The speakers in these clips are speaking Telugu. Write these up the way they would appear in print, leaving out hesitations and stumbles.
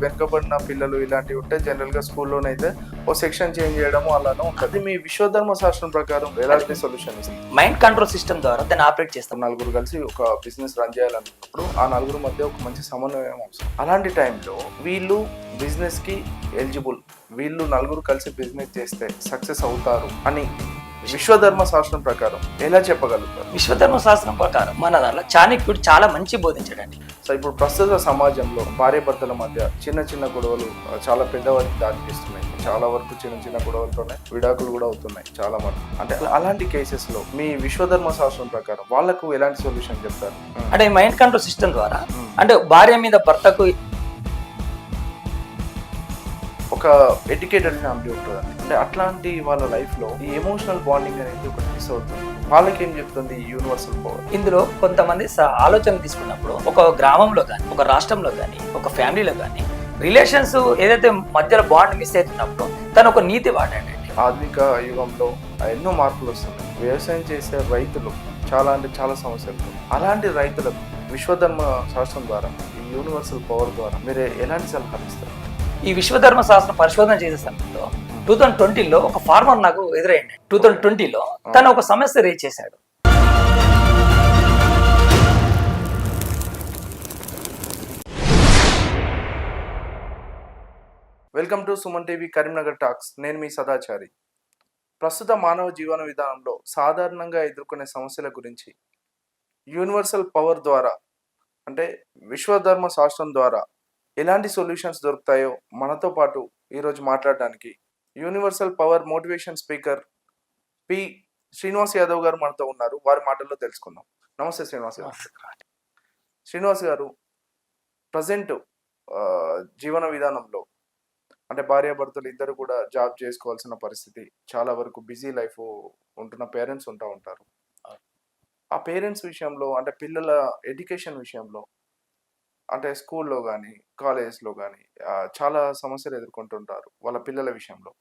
వెనుకబడిన పిల్లలు ఇలాంటివి ఉంటే జనరల్గా స్కూల్లోనైతే ఓ సెక్షన్ చేంజ్ చేయడము అలానే ఉంటుంది. మీ విశ్వధర్మ శాస్త్రం ప్రకారం ఎలాంటి సొల్యూషన్ ఇస్తుంది? మైండ్ కంట్రోల్ సిస్టమ్ ద్వారా దాన్ని ఆపరేట్ చేస్తాం. నలుగురు కలిసి ఒక బిజినెస్ రన్ చేయాలనుకున్నప్పుడు ఆ నలుగురు మధ్య ఒక మంచి సమన్వయం అవసరం. అలాంటి టైంలో వీళ్ళు బిజినెస్కి ఎలిజిబుల్, వీళ్ళు నలుగురు కలిసి బిజినెస్ చేస్తే సక్సెస్ అవుతారు అని విశ్వధర్మ శాస్త్రం ప్రకారం ఎలా చెప్పగలుగుతారు? విశ్వధర్మ శాస్త్రం ప్రకారం మన దాంట్లో చాణక్యుడు చాలా మంచి బోధించాడండి. సో ఇప్పుడు ప్రస్తుత సమాజంలో భార్యాభర్తల మధ్య చిన్న చిన్న గొడవలు చాలా పెద్దవారికి దారితీస్తున్నాయి. చాలా వరకు చిన్న చిన్న గొడవలతోనే విడాకులు కూడా అవుతున్నాయి చాలా వరకు. అంటే అలాంటి కేసెస్ లో మీ విశ్వధర్మ శాస్త్రం ప్రకారం వాళ్ళకు ఎలాంటి సొల్యూషన్ చెప్తారు? అంటే మైండ్ కంట్రోల్ సిస్టమ్ ద్వారా అంటే భార్య మీద భర్తకు ఒక ఎడ్యుకేటెడ్ ఫ్యామిలీ ఉంటుంది. అంటే అట్లాంటి వాళ్ళ లైఫ్ లో ఈ ఎమోషనల్ బాండింగ్ అనేది ఒకటి మిస్ అవుతుంది. వాళ్ళకి ఏం చెప్తుంది యూనివర్సల్ పవర్? ఇందులో కొంతమంది ఆలోచనలు తీసుకున్నప్పుడు ఒక గ్రామంలో కానీ ఒక రాష్ట్రంలో కానీ ఒక ఫ్యామిలీలో కానీ రిలేషన్స్ ఏదైతే మధ్యలో బాండ్ మిస్ అవుతున్నప్పుడు తను ఒక నీతి వాడాడండి. ఆధునిక యుగంలో ఎన్నో మార్పులు వస్తున్నాయి. వ్యవసాయం చేసే రైతులు చాలా అంటే చాలా సమస్యలు. అలాంటి రైతులకు విశ్వధర్మ శాస్త్రం ద్వారా ఈ యూనివర్సల్ పవర్ ద్వారా మీరు ఎలాంటి సలహాలు ఇస్తారు? ఈ విశ్వధర్మ శాస్త్రం పరిశోధన చేసే సమయంలో 2020లో ఒక ఫార్మర్ నాకు ఎదురైంది. 2020లో తను ఒక సమస్య రేజ్ చేశాడు. Welcome to Suman TV Karimnagar talks. నేను మీ సదాచారి. ప్రస్తుత మానవ జీవన విధానంలో సాధారణంగా ఎదుర్కొనే సమస్యల గురించి యూనివర్సల్ పవర్ ద్వారా అంటే విశ్వధర్మ శాస్త్రం ద్వారా ఎలాంటి సొల్యూషన్స్ దొరుకుతాయో మనతో పాటు ఈరోజు మాట్లాడడానికి universal power motivation speaker P Srinivas Yadav గారు మనతో ఉన్నారు. వారి మాటల్లో తెలుసుకుందాం. నమస్తే శ్రీనివాస్ గారు. శ్రీనివాస్ గారు, ప్రజెంట్ జీవన విధానంలో అంటే భార్యాభర్తలు ఇద్దరు కూడా జాబ్ చేసుకోవాల్సిన పరిస్థితి, చాలా వరకు బిజీ లైఫ్ ఉంటున్న పేరెంట్స్ ఉంటారు. ఆ పేరెంట్స్ విషయంలో అంటే పిల్లల ఎడ్యుకేషన్ విషయంలో అంటే స్కూల్లో కానీ కాలేజెస్లో కానీ చాలా సమస్యలు ఎదుర్కొంటుంటారు వాళ్ళ పిల్లల విషయంలో.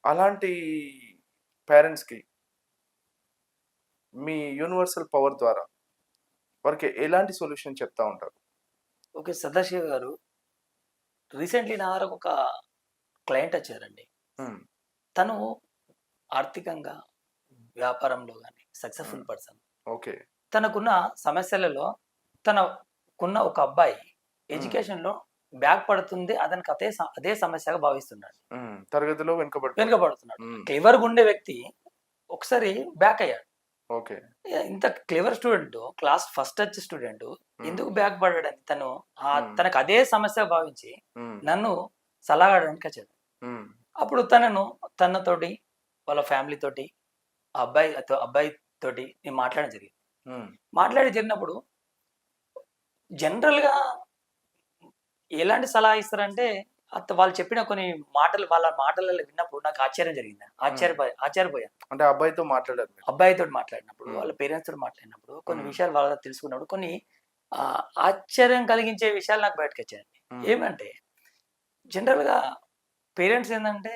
అలాంటి పేరెంట్స్కి మీ యూనివర్సల్ పవర్ ద్వారా వారికి ఎలాంటి సొల్యూషన్ చెప్తా ఉంటారు? ఓకే, సదాశివ్ గారు, రీసెంట్లీ నా వరకు ఒక క్లయింట్ వచ్చారండి. తను ఆర్థికంగా వ్యాపారంలో కానీ సక్సెస్ఫుల్ పర్సన్. ఓకే. తనకున్న సమస్యలలో తనకున్న ఒక అబ్బాయి ఎడ్యుకేషన్ లో బ్యాక్ పడుతుంది, అతనికి అదే సమస్యగా భావిస్తున్నాడు. తరగతిలో వెనుకబడుతున్నాడు. క్లెవర్ ఉండే వ్యక్తి ఒకసారి బ్యాక్ అయ్యాడు. ఓకే. ఇంత క్లెవర్ స్టూడెంట్, క్లాస్ ఫస్ట్ వచ్చే స్టూడెంట్ ఎందుకు బ్యాక్ పడ్డాడని తనకు అదే సమస్య భావించి నన్ను సలహా అడగడానికి వచ్చాడు. అప్పుడు తనతోటి వాళ్ళ ఫ్యామిలీ తోటి అబ్బాయి తోటి నేను మాట్లాడడం జరిగింది. జరిగినప్పుడు జనరల్ గా ఎలాంటి సలహా ఇస్తారంటే వాళ్ళు చెప్పిన కొన్ని మాటలు వాళ్ళ మాటలలో విన్నప్పుడు నాకు ఆశ్చర్యం జరిగింది. ఆశ్చర్యపోయాను. అంటే అబ్బాయితో మాట్లాడినప్పుడు వాళ్ళ పేరెంట్స్ తోటి మాట్లాడినప్పుడు కొన్ని విషయాలు వాళ్ళ తెలుసుకున్నప్పుడు కొన్ని ఆశ్చర్యం కలిగించే విషయాలు నాకు బయటకు వచ్చాయండి. ఏమంటే జనరల్ గా పేరెంట్స్ ఏంటంటే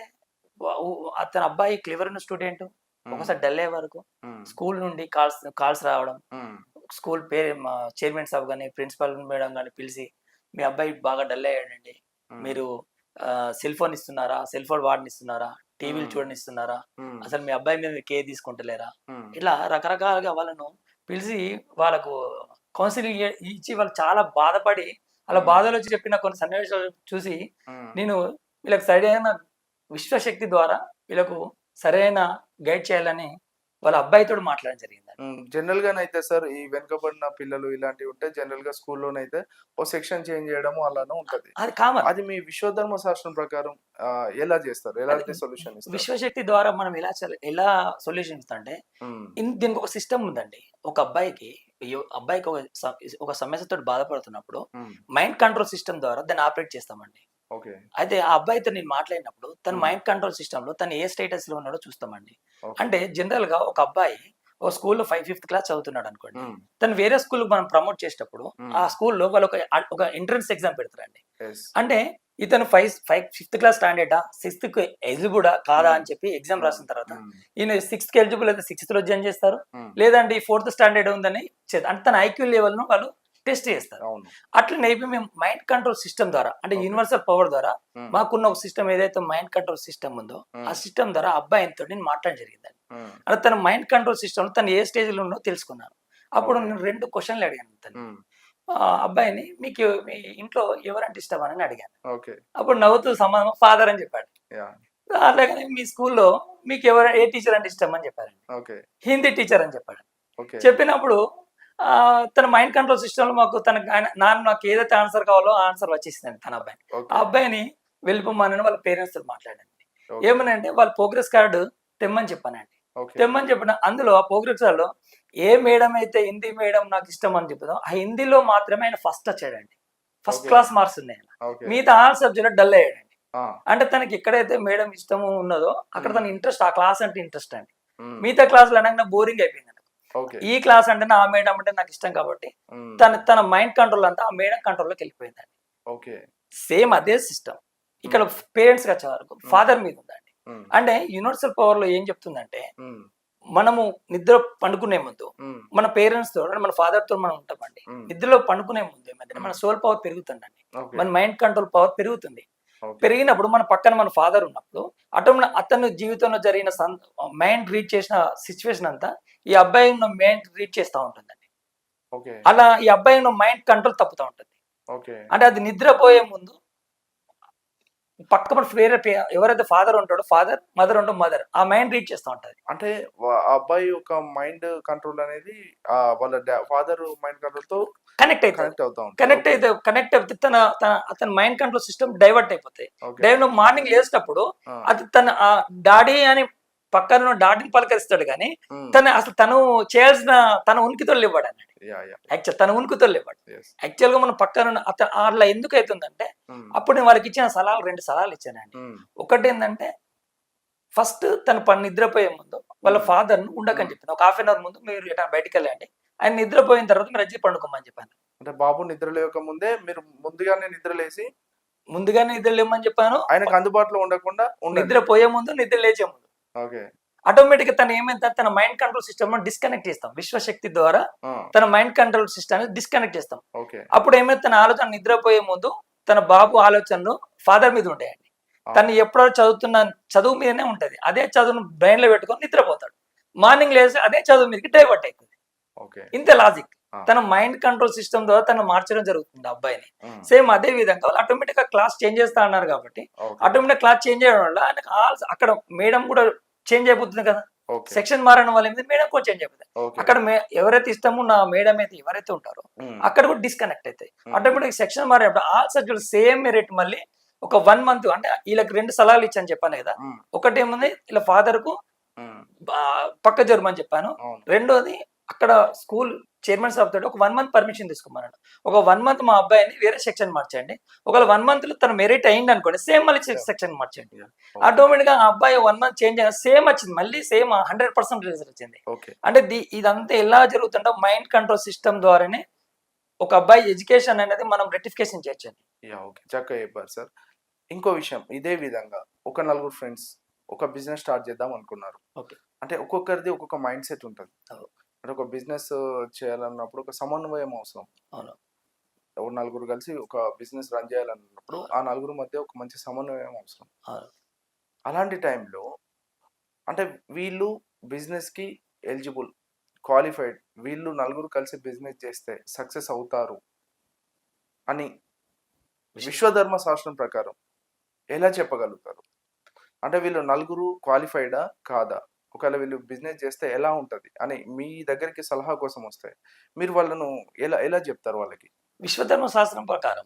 అతని అబ్బాయి క్లివర్ స్టూడెంట్, ఒకసారి డల్ అయ్యే వరకు స్కూల్ నుండి కాల్స్ రావడం, స్కూల్ చైర్మన్ సాబ్ కానీ ప్రిన్సిపల్ మేడం కానీ పిలిచి మీ అబ్బాయి బాగా డల్ అయ్యాడండి, మీరు సెల్ ఫోన్ ఇస్తున్నారా, సెల్ ఫోన్ వాడనిస్తున్నారా, టీవీలు చూడనిస్తున్నారా, అసలు మీ అబ్బాయి మీద కేర్ తీసుకుంటలేరా, ఇట్లా రకరకాలుగా వాళ్ళను పిలిచి వాళ్ళకు కౌన్సిలింగ్ ఇచ్చి వాళ్ళు చాలా బాధపడి అలా బాధలు వచ్చి చెప్పిన కొన్ని సన్నివేశాలు చూసి నేను వీళ్ళకి సరైన విశ్వశక్తి ద్వారా వీళ్ళకు సరైన గైడ్ చేయాలని వాళ్ళ అబ్బాయితో మాట్లాడడం జరిగింది. జనరల్ గానైతే సార్ ఈ వెనుకబడిన పిల్లలు ఇలాంటివి ఉంటే జనరల్ గా స్కూల్లోనైతే ఓ సెక్షన్ చేంజ్ చేయడం అలానే ఉంటది. అది కామన్. అది మీ విశ్వధర్మ శాస్త్రం ప్రకారం ఎలా చేస్తారు? ఎలాంటి సొల్యూషన్ ఇస్తారు? విశ్వశక్తి ద్వారా మనం ఎలా సొల్యూషన్ ఇస్తా అంటే దీనికి ఒక సిస్టమ్ ఉందండి. ఒక అబ్బాయికి ఒక సమస్యతో బాధపడుతున్నప్పుడు మైండ్ కంట్రోల్ సిస్టమ్ ద్వారా దాన్ని ఆపరేట్ చేస్తామండి. అయితే ఆ అబ్బాయితో నేను మాట్లాడినప్పుడు తన మైండ్ కంట్రోల్ సిస్టమ్ లో తను ఏ స్టేటస్ లో ఉన్నాడో చూస్తామండి. అంటే జనరల్ గా ఒక అబ్బాయి ఒక స్కూల్లో 5th క్లాస్ చదువుతున్నాడు అనుకోండి, తను వేరే స్కూల్ మనం ప్రమోట్ చేసేటప్పుడు ఆ స్కూల్లో వాళ్ళు ఒక ఎంట్రన్స్ ఎగ్జామ్ పెడతారండి. అంటే ఇతను 5th క్లాస్ స్టాండర్డా 6th ఎలిజిబుల్ కాదా అని చెప్పి ఎగ్జామ్ రాసిన తర్వాత ఈయన 6th ఎలిజిబుల్ అయితే 6th లో జాయిన్ చేస్తారు, లేదంటే 4th స్టాండర్డ్ ఉందని అంటే తన ఐక్యూ లెవెల్ ను వాళ్ళు టెస్ట్ చేస్తారు. అవును. అట్లనే ఇప్పుడు మేము మైండ్ కంట్రోల్ సిస్టమ్ ద్వారా అంటే Okay. యూనివర్సల్ పవర్ ద్వారా ఉమ్, మాకున్న ఒక సిస్టమ్ ఏదైతే మైండ్ కంట్రోల్ సిస్టమ్ ఉందో ఆ సిస్టమ్ ద్వారా అబ్బాయితో నేను మాట్లాడడం జరిగిందండి. ఉమ్, అంటే తన మైండ్ కంట్రోల్ సిస్టమ్ తను ఏ స్టేజ్లో ఉన్నో తెలుసుకున్నాను. అప్పుడు Okay. నేను 2 క్వశ్చన్లు అడిగాను తను. ఉమ్, అబ్బాయిని మీకు మీ ఇంట్లో ఎవరంటే ఇష్టం అని అడిగాను. ఓకే. అప్పుడు నవ్వుతూ సమాధానం ఫాదర్ అని చెప్పాడు. యా. అలాగనే మీ స్కూల్లో మీకు ఏ టీచర్ అంటే ఇష్టం అని చెప్పారండి. ఓకే. హిందీ టీచర్ అని చెప్పాడు. ఓకే. చెప్పినప్పుడు తన మైండ్ కంట్రోల్ సిస్టంలో మాకు నాన్న నాకు ఏదైతే ఆన్సర్ కావాలో ఆ ఆన్సర్ వచ్చేసిందండి తన అబ్బాయిని. ఓకే. ఆ అబ్బాయిని వెళ్ళిపోమని వాళ్ళ పేరెంట్స్ తో మాట్లాడండి. ఓకే. ఏమని అంటే వాళ్ళ ప్రోగ్రెస్ కార్డు తెమ్మని చెప్పానండి. ఓకే. తెమ్మని చెప్పిన అందులో ఆ ప్రోగ్రెస్ కార్డులో ఏ మేడం అయితే హిందీ మేడం నాకు ఇష్టం అని చెప్పిందో ఆ హిందీలో మాత్రమే ఆయన ఫస్ట్ వచ్చాడండి. First Okay. క్లాస్ మార్క్స్ ఉన్నాయి. ఓకే. మిగతా ఆల్ సబ్జెక్ట్ డల్ అయ్యాడండి. ఆ, అంటే తనకి ఎక్కడైతే మేడం ఇష్టము ఉన్నదో అక్కడ తన ఇంట్రెస్ట్ ఆ క్లాస్ అంటే ఇంట్రెస్ట్ అండి. ఉమ్, మిగతా క్లాసులు అనగా బోరింగ్ అయిపోయింది. ఓకే. ఈ క్లాస్ అంటే ఆ మేడం అంటే నాకు ఇష్టం కాబట్టి ఉమ్, తన మైండ్ కంట్రోల్ అంతా ఆ మేడం కంట్రోల్లోకి వెళ్ళిపోయిందండి. ఓకే. సేమ్ అదే సిస్టమ్ ఇక్కడ పేరెంట్స్ కి వచ్చే వరకు ఫాదర్ మీద ఉందండి. ఉమ్, అంటే యూనివర్సల్ పవర్ లో ఏం చెప్తుందంటే ఉమ్, మనము నిద్ర పండుకునే ముందు ఉమ్, మన పేరెంట్స్ తో అంటే మన ఫాదర్ తో మనం ఉంటామండి. ఉమ్, నిద్రలో పండుకునే ముందు ఏమంటే మన సోల్ పవర్ పెరుగుతుందండి. ఓకే. మన మైండ్ కంట్రోల్ పవర్ పెరుగుతుంది. ఓకే. పెరిగినప్పుడు మన పక్కన మన ఫాదర్ ఉన్నప్పుడు అతను జీవితంలో జరిగిన మైండ్ రీడ్ చేసిన సిచ్యువేషన్ అంతా ఈ అబ్బాయి ఉన్న మైండ్ రీడ్ చేస్తూ ఉంటుందండి. ఓకే. అలా ఈ అబ్బాయి ఉన్న మైండ్ కంట్రోల్ తప్పుతూ ఉంటుంది. ఓకే. అంటే అది నిద్రపోయే ముందు పక్క వేరే ఎవరైతే ఫాదర్ ఉంటాడో ఫాదర్, మదర్ ఉండో మదర్ ఆ మైండ్ రీడ్ చేస్తూ ఉంటది. అంటే ఆ అబ్బాయి యొక్క మైండ్ కంట్రోల్ అనేది వాళ్ళ ఫాదర్ మైండ్ కంట్రోల్ తో కనెక్ట్ అవుతుంది. కనెక్ట్ అవుతా ఉంటుంది. కనెక్ట్ అయితే అతని మైండ్ కంట్రోల్ సిస్టమ్ డైవర్ట్ అయిపోతాయి. ఓకే. డైవర్ట్ మార్నింగ్ లేచినప్పుడు ఆ, అది తన డాడీ అని పక్కన డాడీని పలకరిస్తాడు కానీ ఉమ్, తను చేయాల్సిన తన ఉనికితో లేవాడు అన్నాడు. యా, యా, యాక్చువల్ తన ఉనికితో లేవాడు. yes. యాక్చువల్ గా మన పక్కన అట్లా ఎందుకు అవుతుందంటే ఉమ్, అప్పుడు నేను వాళ్ళకి ఇచ్చిన సలహాలు 2 సలహాలు ఇచ్చానండి. ఉమ్, ఒకటి ఏంటంటే ఫస్ట్ తన నిద్రపోయే ముందు వాళ్ళ ఫాదర్ ను ఉండకని చెప్పింది. ఒక హాఫ్ అన్ అవర్ ముందు మీరు ఎటైనా బయటికి వెళ్ళండి, ఆయన నిద్రపోయిన తర్వాత మీరు వచ్చి పండుకోమని చెప్పాను. అంటే బాబు నిద్ర లేక ముందే మీరు ముందుగానే నిద్ర లేసి ముందుగానే నిద్ర లేమని చెప్పాను. ఆయనకు అందుబాటులో ఉండకుండా ఉండండి. నిద్రపోయే ముందు నిద్ర లేచే ముందు ఓకే. ఆటోమేటిక్ గా తను ఏమైంది తన మైండ్ కంట్రోల్ సిస్టమ్ డిస్కనెక్ట్ చేస్తాం. విశ్వశక్తి ద్వారా ఆ, తన మైండ్ కంట్రోల్ సిస్టమ్ డిస్కనెక్ట్ చేస్తాం. ఓకే. అప్పుడు ఏమైతే తన ఆలోచన నిద్రపోయే ముందు తన బాబు ఆలోచనలు ఫాదర్ మీద ఉంటాయండి. తను ఎప్పుడో చదువు మీదనే ఉంటది. అదే చదువును బ్రెయిన్ లో పెట్టుకొని నిద్రపోతాడు. మార్నింగ్ లేసి అదే చదువు మీదకి డైవర్ట్ అవుతుంది. ఓకే. ఇంతే లాజిక్. ఆ. తన మైండ్ కంట్రోల్ సిస్టమ్ ద్వారా తను మార్చడం జరుగుతుంది అబ్బాయిని. ఉమ్, సేమ్ అదే విధంగా వాళ్ళు ఆటోమేటిక్ గా క్లాస్ చేంజ్ చేస్తా అన్నారు కాబట్టి ఓకే. ఆటోమేటిక్ క్లాస్ చేంజ్ చేయడం వల్ల ఆయనకు అక్కడ మేడం కూడా చేంజ్ అయిపోతుంది కదా. ఓకే. సెక్షన్ మారడం వల్ల ఏమైంది మేడం కూడా చేంజ్ అయిపోతుంది. ఓకే. అక్కడ ఎవరైతే ఇష్టమో నా మేడం అయితే ఎవరైతే ఉంటారో ఉమ్, అక్కడ కూడా డిస్కనెక్ట్ అవుతాయి. ఆటోమేటిక్ సెక్షన్ మారేటప్పుడు ఆల్ సబ్జెక్ట్ సేమ్ మెరిట్ మళ్ళీ ఒక 1 month అంటే వీళ్ళకి 2 సలహాలు ఇచ్చాను చెప్పాను కదా. ఉమ్, ఒకటి ఏముంది ఇలా ఫాదర్ కు ఉమ్, పక్క జరమని చెప్పాను. అవును. రెండోది అక్కడ స్కూల్ చైర్మన్ సాబ్ తోటి ఒక 1 month పర్మిషన్ తీసుకోమన్నాడు. ఒక 1 month మా అబ్బాయిని వేరే సెక్షన్ మార్చండి. ఒకవేళ 1 month లో తను మెరిట్ అయింది అనుకోండి సేమ్ మళ్ళీ సెక్షన్ మార్చండి. ఓకే. ఆటోమేటిక్ గా ఆ అబ్బాయి 1 month చేంజ్ అయినా సేమ్ వచ్చింది, మళ్ళీ సేమ్ 100% రిజల్ట్ వచ్చింది. ఓకే. అంటే ఇదంతా ఎలా జరుగుతుంటే మైండ్ కంట్రోల్ సిస్టమ్ ద్వారానే ఒక అబ్బాయి ఎడ్యుకేషన్ అనేది మనం రెక్టిఫికేషన్ చేయొచ్చండి. Yeah, okay. చక్కగా చెప్పారు సార్. ఇంకో విషయం, ఇదే విధంగా ఒక నలుగురు ఫ్రెండ్స్ ఒక బిజినెస్ స్టార్ట్ చేద్దాం అనుకున్నారు. ఓకే. అంటే ఒక్కొక్కరిది ఒక్కొక్క మైండ్ సెట్ ఉంటుంది. అవును. అంటే ఒక బిజినెస్ చేయాలన్నప్పుడు ఒక సమన్వయం అవసరం. అవును. ఒక నలుగురు కలిసి ఒక బిజినెస్ రన్ చేయాలన్నప్పుడు ఆ నలుగురు మధ్య ఒక మంచి సమన్వయం అవసరం. అవును. అలాంటి టైంలో అంటే వీళ్ళు బిజినెస్కి ఎలిజిబుల్, క్వాలిఫైడ్, వీళ్ళు నలుగురు కలిసి బిజినెస్ చేస్తే సక్సెస్ అవుతారు అని విశ్వధర్మ శాస్త్రం ప్రకారం ఎలా చెప్పగలుగుతారు? అంటే వీళ్ళు నలుగురు క్వాలిఫైడా కాదా, ఒకవేళ వీళ్ళు బిజినెస్ చేస్తే ఎలా ఉంటుంది అని మీ దగ్గరికి సలహా కోసం వస్తే మీరు వాళ్ళను ఎలా చెప్తారు వాళ్ళకి? విశ్వధర్మ శాస్త్రం ప్రకారం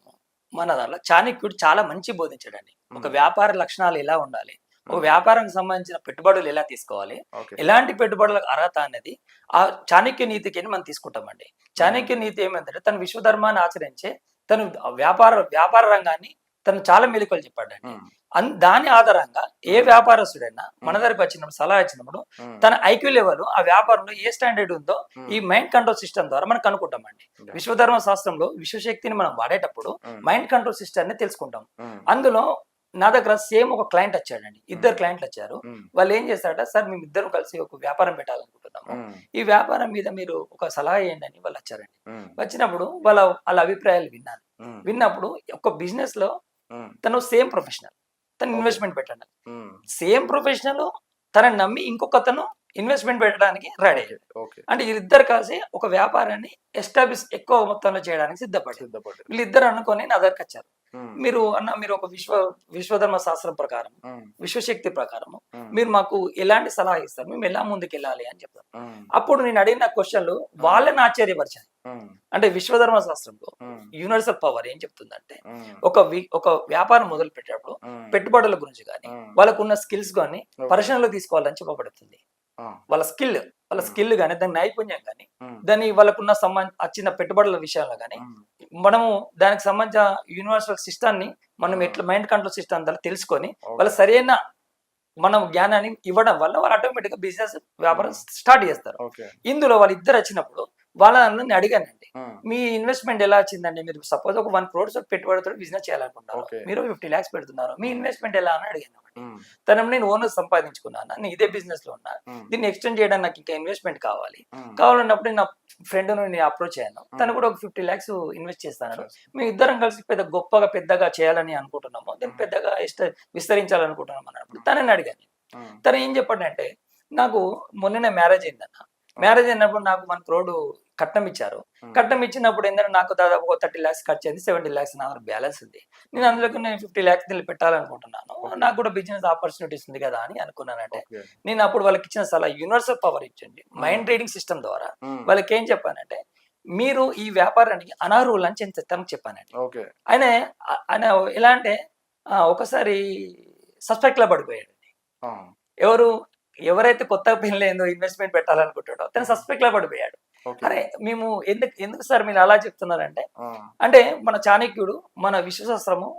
మన దాంట్లో చాణక్యుడు చాలా మంచి బోధించాడండి. ఒక మ్మ్. వ్యాపార లక్షణాలు ఎలా ఉండాలి, ఒక వ్యాపారానికి సంబంధించిన పెట్టుబడులు ఎలా తీసుకోవాలి, ఓకే. ఎలాంటి పెట్టుబడులకు అర్హత అనేది ఆ చాణక్య నీతికి అని మనం తీసుకుంటామండి. చాణక్య నీతి ఏమంటే తను విశ్వధర్మాన్ని ఆచరించే తను వ్యాపార రంగాన్ని తను చాలా మెలకువలు చెప్పాడండి. మ్మ్. దాని ఆధారంగా ఏ వ్యాపారస్తుడైనా మన దగ్గరికి వచ్చినప్పుడు సలహా ఇచ్చినప్పుడు మ్మ్. తన ఐక్యూ లెవెల్ ఆ వ్యాపారంలో ఏ స్టాండర్డ్ ఉందో మ్మ్. ఈ మైండ్ కంట్రోల్ సిస్టమ్ ద్వారా మనం కనుక్కుంటామండి. Yeah. విశ్వధర్మ శాస్త్రంలో విశ్వశక్తిని మనం వాడేటప్పుడు మ్మ్. మైండ్ కంట్రోల్ సిస్టమ్ ని తెలుసుకుంటాం. మ్మ్. అందులో నా దగ్గర సేమ్ ఒక క్లయింట్ వచ్చాడండి, ఇద్దరు క్లయింట్లు వచ్చారు. ఉమ్, వాళ్ళు ఏం చేస్తారట, సార్ మేము ఇద్దరం కలిసి ఒక వ్యాపారం పెట్టాలనుకుంటున్నాము, ఉమ్, ఈ వ్యాపారం మీద మీరు ఒక సలహా ఇవ్వండి అని వాళ్ళు వచ్చారండి. ఉమ్, వచ్చినప్పుడు వాళ్ళ అభిప్రాయాలు విన్నాను. ఉమ్, విన్నప్పుడు ఒక బిజినెస్ లో ఉమ్, తను సేమ్ ప్రొఫెషనల్, తను Okay. ఇన్వెస్ట్మెంట్ పెట్టండి, ఉమ్, సేమ్ ప్రొఫెషనల్ తనని నమ్మి ఇంకొకతను ఇన్వెస్ట్మెంట్ పెట్టడానికి రెడీ ఓకే, ఓకే, అంటే వీళ్ళిద్దరు కలిసి ఒక వ్యాపారాన్ని ఎస్టాబ్లిష్ ఎక్కువ మొత్తంలో చేయడానికి సిద్ధపడ్డారు. సిద్ధపడ్డారు. వీళ్ళిద్దరు అనుకొని నా దగ్గరకు వచ్చారు. ఉమ్, మీరు ఒక విశ్వధర్మ శాస్త్రం ప్రకారం, ఉమ్, విశ్వశక్తి ప్రకారం ఉమ్, మీరు మాకు ఎలాంటి సలహా ఇస్తారు, మేము ఎలా ముందుకు వెళ్ళాలి అని చెప్తారు. ఉమ్, అప్పుడు నేను అడిగిన క్వశ్చన్లు వాళ్ళని ఆశ్చర్యపరిచాను. ఉమ్, అంటే విశ్వధర్మ శాస్త్రంలో ఉమ్, యూనివర్సల్ పవర్ ఏం చెప్తుందంటే, ఉమ్, ఒక వ్యాపారం మొదలు పెట్టేటప్పుడు ఉమ్, పెట్టుబడుల గురించి కానీ, ఉమ్, వాళ్ళకున్న స్కిల్స్ కానీ Okay. పరిశీలనలో తీసుకోవాలని చెప్పబడుతుంది. ఆ, వాళ్ళ స్కిల్ కానీ, దాని నైపుణ్యం కానీ, ఉమ్, దాని వాళ్ళకున్న వచ్చిన పెట్టుబడుల విషయాల్లో కానీ, ఉమ్, మనము దానికి సంబంధించిన యూనివర్సల్ సిస్టాన్ని మనం ఎట్లా మైండ్ కంట్రోల్ సిస్టమ్ ద్వారా తెలుసుకొని Okay. వాళ్ళ సరైన మనం జ్ఞానాన్ని ఇవ్వడం వల్ల వాళ్ళు ఆటోమేటిక్గా బిజినెస్ వ్యాపారం స్టార్ట్ చేస్తారు. ఓకే, ఇందులో వాళ్ళు ఇద్దరు వచ్చినప్పుడు వాళ్ళని నేను అడిగానండి, ఉమ్, మీ ఇన్వెస్ట్మెంట్ ఎలా వచ్చిందండి, మీరు సపోజ్ ఒక 1 crore పెట్టుబడితో బిజినెస్ చేయాలనుకుంటారు, Okay. మీరు 50 lakhs పెడుతున్నారు, మీ ఇన్వెస్ట్మెంట్ ఎలా అని అడిగాను. ఉమ్, తను నేను ఓనర్ సంపాదించుకున్నాను, నేను ఇదే బిజినెస్ లో ఉన్నా, ఉమ్, దీన్ని ఎక్స్టెండ్ చేయడానికి నాకు ఇంకా ఇన్వెస్ట్మెంట్ కావాలి, ఉమ్, కావాలన్నప్పుడు నేను నా ఫ్రెండ్ నేను అప్రోచ్ అయ్యాను. తను కూడా ఒక 50 lakhs ఇన్వెస్ట్ చేస్తాను, మేము ఇద్దరం కలిసి పెద్దగా చేయాలని అనుకుంటున్నాము, దీన్ని పెద్దగా విస్తరించాలనుకుంటున్నాము అన్నప్పుడు తనని అడిగాను. ఉమ్, తను ఏం చెప్పాడంటే, నాకు మొన్ననే మ్యారేజ్ అయిందన్న, మ్యారేజ్ అయినప్పుడు నాకు 1 crore కట్నం ఇచ్చారు. కట్నం ఇచ్చినప్పుడు ఏంటంటే నాకు దాదాపు ఒక 30 lakhs ఖర్చు అయింది, 70 lakhs నా బ్యాలెన్స్ ఉంది, నేను అందులోకి నేను 50 lakhs దీన్ని పెట్టాలనుకుంటున్నాను, నాకు కూడా బిజినెస్ ఆపర్చునిటీస్ ఉంది కదా అని అనుకున్నానంటే, ఓకే, నేను అప్పుడు వాళ్ళకి ఇచ్చిన సలహా యూనివర్సల్ పవర్ ఇచ్చండి, మైండ్ రీడింగ్ సిస్టమ్ ద్వారా ఉమ్, వాళ్ళకి ఏం చెప్పానంటే, మీరు ఈ వ్యాపారానికి అనర్హులు అని తనకు చెప్పానండి. ఓకే, ఆయన ఆయన ఎలా అంటే ఒకసారి సస్పెక్ట్ లా పడిపోయాడు. ఆ, ఎవరైతే కొత్త పెళ్ళేందో ఇన్వెస్ట్మెంట్ పెట్టాలనుకుంటాడో తను సస్పెక్ట్ లా పడిపోయాడు. ఓకే, అరే మేము ఎందుకు సార్ మీరు అలా చెప్తున్నారంటే, ఆ, అంటే మన చాణక్యుడు, మన విశ్వశాస్త్రము,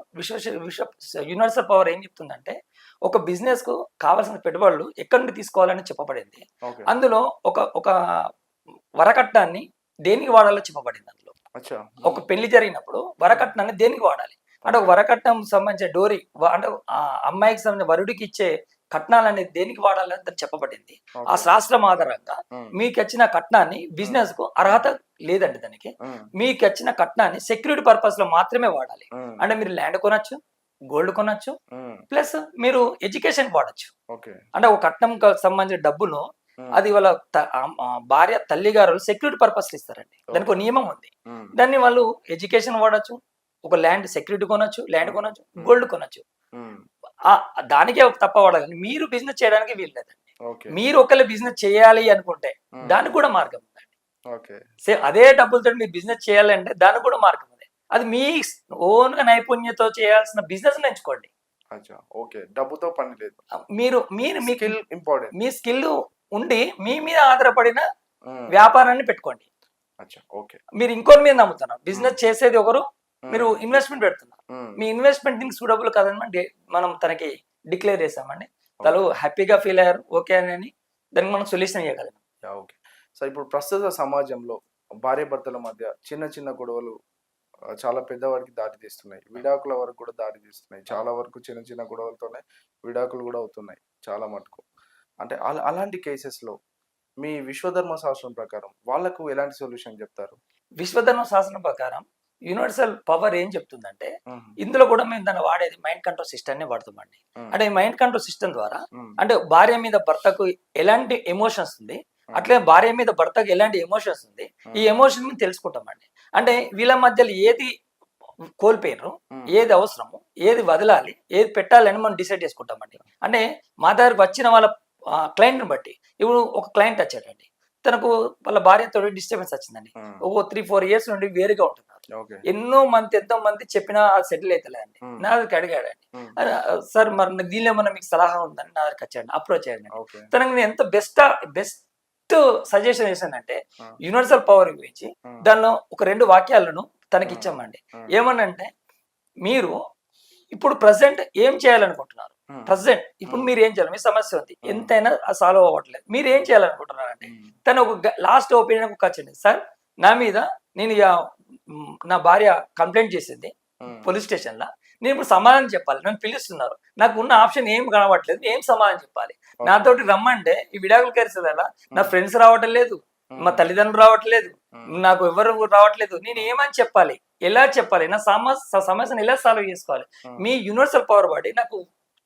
యూనివర్సల్ పవర్ ఏం చెప్తుందంటే, ఒక బిజినెస్ కు కావాల్సిన పెట్టుబడులు ఎక్కడి నుండి తీసుకోవాలని చెప్పబడింది. ఓకే, అందులో ఒక వరకట్నాన్ని దేనికి వాడాలో చెప్పబడింది. అందులో అచ్చా, ఒక పెళ్లి జరిగినప్పుడు వరకట్నాన్ని దేనికి వాడాలి అంటే, ఒక వరకట్నం సంబంధించిన డోరీ అంటే ఆ అమ్మాయికి సంబంధించిన వరుడికి ఇచ్చే కట్నాలు అనేది దేనికి వాడాలని దాన్ని చెప్పబడింది. ఆ ఓకే, శాస్త్రం ఆధారంగా ఉమ్, మీకు వచ్చిన కట్నాన్ని, బిజినెస్ కు అర్హత లేదండి దానికి, ఉమ్, మీకు వచ్చిన కట్నాన్ని సెక్యూరిటీ పర్పస్ లో మాత్రమే వాడాలి. ఉమ్, అంటే మీరు ల్యాండ్ కొనొచ్చు, గోల్డ్ కొనొచ్చు, ఉమ్, ప్లస్ మీరు ఎడ్యుకేషన్ వాడచ్చు. ఓకే, అంటే ఒక కట్నం సంబంధించిన డబ్బులు ఉమ్, అది వాళ్ళ భార్య తల్లిగారు సెక్యూరిటీ పర్పస్ ఇస్తారండి, దానికి ఒక నియమం ఉంది. ఉమ్, దాన్ని వాళ్ళు ఎడ్యుకేషన్ వాడచ్చు, ఒక ల్యాండ్ సెక్యూరిటీ కొనొచ్చు, ల్యాండ్ కొనొచ్చు, గోల్డ్ కొనొచ్చు, ఉమ్, దానికే తప్ప వాడాలి. మీరు బిజినెస్ చేయడానికి వీలు లేదండి. ఓకే, మీరు ఒకళ్ళ బిజినెస్ చేయాలి అనుకుంటే ఉమ్, దానికి కూడా మార్గం ఉందండి. ఓకే, సేమ్ అదే డబ్బులతో మీరు బిజినెస్ చేయాలంటే దానికి కూడా మార్గం ఉంది. అది మీ ఓన్ గా నైపుణ్యతో చేయాల్సిన బిజినెస్ ఎంచుకోండి. అచ్చా, ఓకే, డబ్బుతో పని లేదు, మీరు మీరు మీ స్కిల్ ఇంపార్టెంట్, మీ స్కిల్ ఉండి మీ మీద ఆధారపడిన ఉమ్, వ్యాపారాన్ని పెట్టుకోండి. అచ్చా, ఓకే, మీరు ఇంకోరి మీద నమ్ముతున్నారు, బిజినెస్ చేసేది ఒకరు, మీరు ఉమ్, ఇన్వెస్ట్మెంట్ పెడుతున్నారు, ఉమ్, మీ ఇన్వెస్ట్మెంట్ దీనికి సూటబుల్ కాదని మనం తనకి డిక్లేర్ చేసామండి. తను హ్యాపీగా ఫీల్ అయ్యారు, ఓకే అని దానికి మనం సొల్యూషన్ ఇవ్వగలం. Yeah, okay. సో ఇప్పుడు ప్రస్తుత సమాజంలో భార్యాభర్తల మధ్య చిన్న చిన్న గొడవలు చాలా పెద్దవారికి దారి తీస్తున్నాయి, విడాకుల వరకు కూడా దారి తీస్తున్నాయి, చాలా వరకు చిన్న చిన్న గొడవలతోనే విడాకులు కూడా అవుతున్నాయి చాలా మటుకు. అంటే అలాంటి కేసెస్లో మీ విశ్వధర్మ శాస్త్రం ప్రకారం వాళ్ళకు ఎలాంటి సొల్యూషన్ చెప్తారు? విశ్వధర్మ శాస్త్రం ప్రకారం యూనివర్సల్ పవర్ ఏం చెప్తుందంటే, ఉమ్, ఇందులో కూడా మేము దాన్ని వాడేది మైండ్ కంట్రోల్ సిస్టమ్ ని వాడుతామండి. ఉమ్, అంటే ఈ మైండ్ కంట్రోల్ సిస్టమ్ ద్వారా ఉమ్, అంటే భార్య మీద భర్తకు ఎలాంటి ఎమోషన్స్ ఉంది, అట్లే భార్య మీద భర్తకు ఎలాంటి ఎమోషన్స్ ఉంది, ఈ ఎమోషన్ మేము తెలుసుకుంటామండి. అంటే వీళ్ళ మధ్యలో ఏది కోల్పోయినరు, ఉమ్, ఏది అవసరము, ఏది వదలాలి, ఏది పెట్టాలని మనం డిసైడ్ చేసుకుంటామండి. అంటే మా దగ్గరకు వచ్చిన వాళ్ళ క్లయింట్ని బట్టి, ఇప్పుడు ఒక క్లయింట్ వచ్చాడండి, తనకు వాళ్ళ భార్యతో డిస్టర్బెన్స్ వచ్చిందండి, ఉమ్, ఒక 3-4 years నుండి వేరుగా ఉంటున్నారు, ఓకే, ఎంతో మంది చెప్పినా అది సెటిల్ అవుతలేదండి. ఉమ్, నా దగ్గరికి అడిగాడండి, ఉమ్, సార్ మరి దీనిలో ఏమన్నా మీకు సలహా ఉందని నా దగ్గరికి వచ్చాడు, అప్రోచ్ అయ్యాడు. ఓకే, తనకు నేను ఎంత బెస్ట్ సజెషన్ చేశానంటే, ఆ, యూనివర్సల్ పవర్ గురించి ఉమ్, దానిలో ఒక 2 వాక్యాలను తనకి ఇచ్చామండి. ఉమ్, ఏమనంటే, మీరు ఇప్పుడు ప్రజెంట్ ఏం చేయాలనుకుంటున్నారు, ఉమ్, ప్రజెంట్ ఇప్పుడు మీరు ఏం చేయాలి, మీ సమస్య ఉంది, ఎంతైనా సాల్వ్ అవ్వట్లేదు, మీరు ఏం చేయాలనుకుంటున్నారంటే, ఉమ్, తను ఒక లాస్ట్ ఒపీనియన్ వచ్చింది, సార్ నా మీద నేను నా భార్య కంప్లైంట్ చేసింది ఉమ్, పోలీస్ స్టేషన్ లా, నేను ఇప్పుడు సమాధానం చెప్పాలి, నన్ను పిలుస్తున్నారు, నాకు ఉన్న ఆప్షన్ ఏం కనబడట్లేదు, ఏం సమాధానం చెప్పాలి? నాతోటి రమ్మంటే ఈ విడాకుల కేసు వల్ల నా ఫ్రెండ్స్ రావటం లేదు, మా తల్లిదండ్రులు రావట్లేదు, నాకు ఎవరు రావట్లేదు, నేను ఏమని చెప్పాలి, ఎలా చెప్పాలి, నా సమస్యను ఎలా సాల్వ్ చేసుకోవాలి? మీ యూనివర్సల్ పవర్ బాడీ నాకు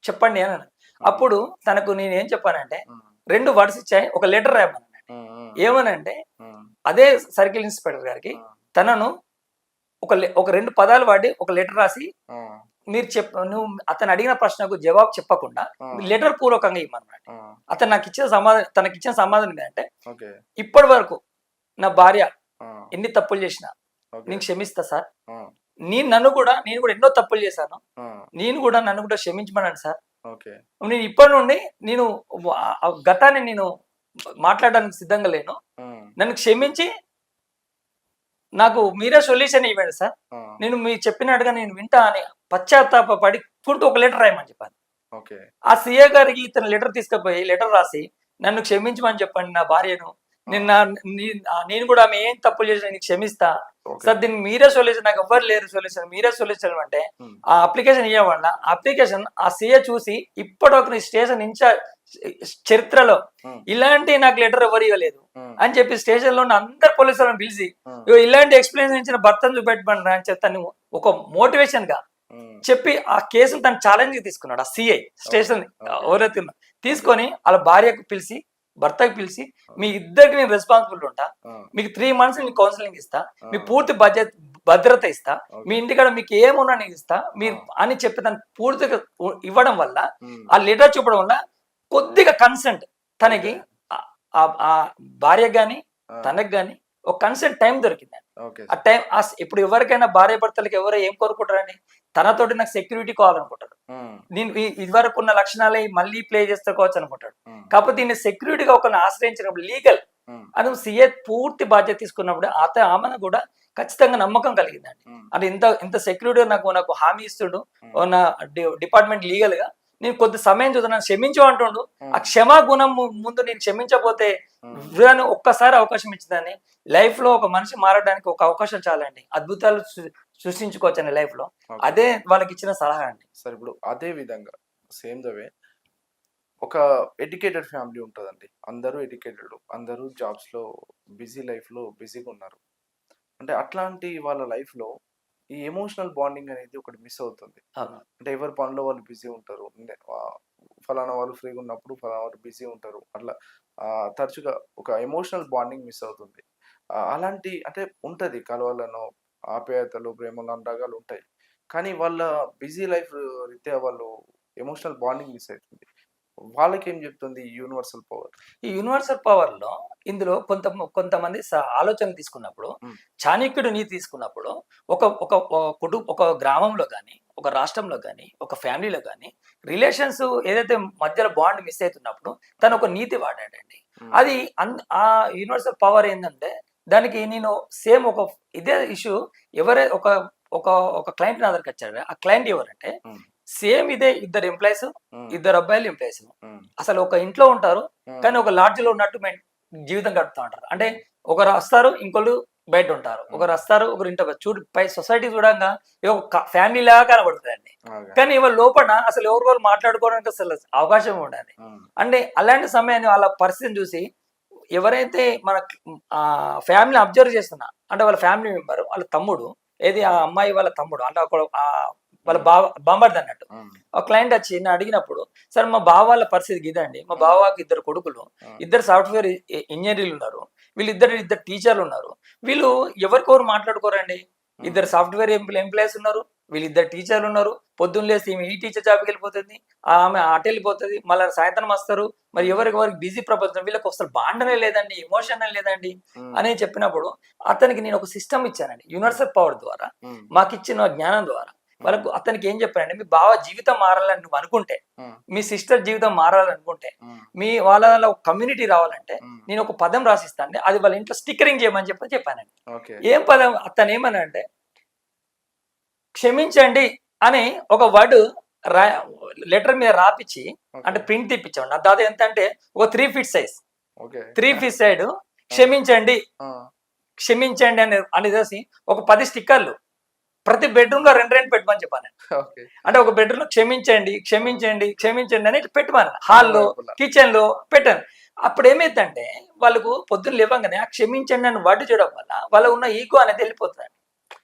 చెప్పండి అని. అప్పుడు తనకు నేను ఏం చెప్పానంటే 2 వర్డ్స్ ఇచ్చాయి, ఒక లెటర్ రాయమన్నాను. ఏమనంటే అదే సర్కిల్ ఇన్స్పెక్టర్ గారికి తనను ఒక 2 పదాలు వాడి ఒక లెటర్ రాసి మీరు నువ్వు అతను అడిగిన ప్రశ్నకు జవాబు చెప్పకుండా లెటర్ పూర్వకంగా ఇవ్వమన్నమాట. అతను నాకు ఇచ్చిన సమాధానం, తనకి ఇచ్చిన సమాధానం ఏంటంటే ఇప్పటి వరకు నా భార్య ఎన్ని తప్పులు చేసినా నేను క్షమిస్తా సార్, నేను కూడా ఎన్నో తప్పులు చేశాను, నన్ను కూడా క్షమించమన్నాను సార్. నేను ఇప్పటి నుండి నేను గతాన్ని నేను మాట్లాడడానికి సిద్ధంగా లేను, నన్ను క్షమించి నాకు మీరే సొల్యూషన్ ఇవ్వండి సార్, నేను మీరు చెప్పినట్టుగా నేను వింటా అని పశ్చాత్తాప పడుకుంటూ ఒక లెటర్ రాయమని చెప్పాను. ఆ సీఏ గారికి ఇతను లెటర్ తీసుకుపోయి లెటర్ రాసి నన్ను క్షమించమని చెప్పండి, నా భార్యను, నేను కూడా ఆమె ఏం తప్పులు చేసిన నీకు క్షమిస్తా సార్, దీనికి మీరే సొల్యూషన్, నాకు ఎవ్వరు లేరు సొల్యూషన్, మీరే సొల్యూషన్ అంటే ఆ అప్లికేషన్ ఇవ్వకుండా అప్లికేషన్ ఆ సీఏ చూసి ఇప్పటివరకు నీ స్టేషన్ ఇన్ఛార్జ్ చరిత్రలో ఇలాంటి నాకు లెటర్ ఎవరు ఇవ్వలేదు అని చెప్పి స్టేషన్ లో ఉన్న అందరు పోలీసులను పిలిచి ఇలాంటి ఎక్స్ప్లెయిన్ ఇచ్చిన భర్తను చూపెట్టమని అని చెప్తాను ఒక మోటివేషన్ గా చెప్పి ఆ కేసులు తను ఛాలెంజ్ తీసుకున్నాడు. ఆ సిఐ స్టేషన్ ఎవరైతే తీసుకొని వాళ్ళ భార్యకు పిలిచి భర్తకు పిలిచి మీ ఇద్దరికి నేను రెస్పాన్సిబిలిటీ ఉంటా, మీకు 3 months నేను కౌన్సిలింగ్ ఇస్తా, మీ పూర్తి భద్రత ఇస్తా, మీ ఇంటికాడ మీకు ఏమున్నా నేను ఇస్తా మీరు అని చెప్పి తను పూర్తిగా ఇవ్వడం వల్ల ఆ లెటర్ చూపడం వల్ల కొద్దిగా కన్సెంట్ తనకి ఆ భార్య గాని తనకు గాని ఒక కన్సెంట్ టైం దొరికిందండి. ఆ టైం ఇప్పుడు ఎవరికైనా భార్య భర్తలకి ఎవరు ఏం కోరుకుంటారండి, తనతోటి నాకు సెక్యూరిటీ కావాలనుకుంటారు, నేను ఇదివరకు ఉన్న లక్షణాలే మళ్ళీ ప్లే చేసుకోవచ్చు అనుకుంటాడు. కాకపోతే దీన్ని సెక్యూరిటీగా ఒకరిని ఆశ్రయించినప్పుడు లీగల్ అని సీఏ పూర్తి బాధ్యత తీసుకున్నప్పుడు ఆమెను కూడా ఖచ్చితంగా నమ్మకం కలిగిందండి. అంటే ఇంత సెక్యూరిటీ నాకు హామీ ఇస్తుడు నా డిపార్ట్మెంట్ లీగల్ గా, నేను కొద్ది సమయం చూద్దాం నన్ను క్షమించు అంటుండు. ఆ క్షమా గుణం ముందు నేను క్షమించకపోతే ఒక్కసారి అవకాశం ఇచ్చిందని లైఫ్ లో ఒక మనిషి మారడానికి ఒక అవకాశం చాలండి, అద్భుతాలు సృష్టించుకోవచ్చు అండి లైఫ్ లో. అదే వాళ్ళకి ఇచ్చిన సలహా అండి. సరే, ఇప్పుడు అదే విధంగా సేమ్ ద వే ఒక ఎడ్యుకేటెడ్ ఫ్యామిలీ ఉంటుందండి, అందరూ ఎడ్యుకేటెడ్, అందరూ జాబ్స్ లో బిజీ లైఫ్ లో బిజీగా ఉన్నారు. అంటే అట్లాంటి వాళ్ళ లైఫ్ లో ఈ ఎమోషనల్ బాండింగ్ అనేది ఒకటి మిస్ అవుతుంది. అంటే ఎవరి పనిలో వాళ్ళు బిజీ ఉంటారు, ఫలానా వాళ్ళు ఫ్రీగా ఉన్నప్పుడు ఫలానా వాళ్ళు బిజీ ఉంటారు, అట్లా తరచుగా ఒక ఎమోషనల్ బాండింగ్ మిస్ అవుతుంది. అలాంటి అంటే ఉంటుంది కలవాలను ఆప్యాయతలు ప్రేమలు అనురాగాలు ఉంటాయి, కానీ వాళ్ళ బిజీ లైఫ్ రీత్యా వాళ్ళు ఎమోషనల్ బాండింగ్ మిస్ అవుతుంది. వాళ్ళకి ఏం చెప్తుంది యూనివర్సల్ పవర్? ఈ యూనివర్సల్ పవర్ లో ఇందులో కొంతమంది ఆలోచన తీసుకున్నప్పుడు, చాణక్యుడు నీతి తీసుకున్నప్పుడు ఒక గ్రామంలో కానీ ఒక రాష్ట్రంలో కానీ ఒక ఫ్యామిలీలో కానీ రిలేషన్స్ ఏదైతే మధ్యలో బాండ్ మిస్ అవుతున్నప్పుడు తను ఒక నీతి వాడాడండి. అది ఆ యూనివర్సల్ పవర్ ఏంటంటే దానికి నేను సేమ్ ఇదే ఇష్యూ ఒక క్లయింట్ నా దగ్గరికి వచ్చాడు. ఆ క్లయింట్ ఎవరంటే సేమ్ ఇదే ఇద్దరు ఎంప్లాయీస్, ఇద్దరు అబ్బాయిలు ఎంప్లాయీస్, అసలు ఒక ఇంట్లో ఉంటారు కానీ ఒక లాడ్జ్ లో ఉన్నట్టు జీవితం గడుపుతూ ఉంటారు. అంటే ఒకరు వస్తారు ఇంకొకరు బయట ఉంటారు, ఒకరు వస్తారు ఒకరు ఇంట్లో పై సొసైటీ చూడంగా ఒక ఫ్యామిలీ లాగా కనబడుతుందండి. కానీ ఇవాళ లోపల అసలు ఎవరు మాట్లాడుకోవడానికి అసలు అవకాశం ఉండాలి. అంటే అలాంటి సమయాన్ని వాళ్ళ పరిస్థితిని చూసి ఎవరైతే మన ఫ్యామిలీ అబ్జర్వ్ చేస్తున్నా, అంటే వాళ్ళ ఫ్యామిలీ మెంబర్ వాళ్ళ తమ్ముడు, ఏది ఆ అమ్మాయి వాళ్ళ తమ్ముడు, అంటే వాళ్ళ బామ్మర్ది అన్నట్టు, ఒక క్లయింట్ వచ్చి నేను అడిగినప్పుడు, సార్ మా బావ వాళ్ళ పరిస్థితి ఇదండి, మా బావకి 2 కొడుకులు, 2 సాఫ్ట్వేర్ ఇంజనీర్లు ఉన్నారు, ఇద్దరు టీచర్లు ఉన్నారు, వీళ్ళు ఎవరికొవరు మాట్లాడుకోరండి, 2 సాఫ్ట్వేర్ ఎంప్లాయీస్ ఉన్నారు, వీళ్ళిద్దరు టీచర్లు ఉన్నారు, పొద్దున్న లేసి ఈ టీచర్ జాబ్కి వెళ్ళిపోతుంది, ఆమె అటు వెళ్ళిపోతుంది, మళ్ళీ సాయంత్రం వస్తారు, మరి ఎవరికి బిజీ ప్రపంచం, వీళ్ళకి అసలు బాండనే లేదండి, ఎమోషన్ లేదండి అని చెప్పినప్పుడు అతనికి నేను ఒక సిస్టమ్ ఇచ్చానండి. యూనివర్సల్ పవర్ ద్వారా మాకు ఇచ్చిన జ్ఞానం ద్వారా వాళ్ళకు అతనికి ఏం చెప్పానంటే, మీ బావ జీవితం మారాలని నువ్వు అనుకుంటే, మీ సిస్టర్ జీవితం మారాలనుకుంటే, మీ వాళ్ళ కమ్యూనిటీ రావాలంటే నేను ఒక పదం రాసిస్తాను, అది వాళ్ళ ఇంట్లో స్టిక్కరింగ్ చేయమని చెప్పానండి. ఏం పదం? అతను ఏమన్నా అంటే క్షమించండి అని ఒక వర్డ్ లెటర్ మీద రాపిచ్చి, అంటే ప్రింట్ తీపిచ్చామండి. నా దాదా ఎంత అంటే ఒక 3 feet సైజ్, 3 feet సైడ్ క్షమించండి అని అనేసి ఒక 10 స్టిక్కర్లు ప్రతి బెడ్రూమ్ లో రెండు రెండు పెట్టమని చెప్పాను. ఓకే. అంటే ఒక బెడ్రూమ్ లో క్షమించండి క్షమించండి క్షమించండి అని పెట్టమని హాల్లో వైపులా. కిచెన్ లో పెట్టాను. అప్పుడు ఏమైందంటే వాళ్ళకు పొద్దున్న లేవగానే ఆ క్షమించండి అని వర్డ్ చేయడం వల్ల వాళ్ళ ఉన్న ఈగో అనేది వెళ్ళిపోతుంది.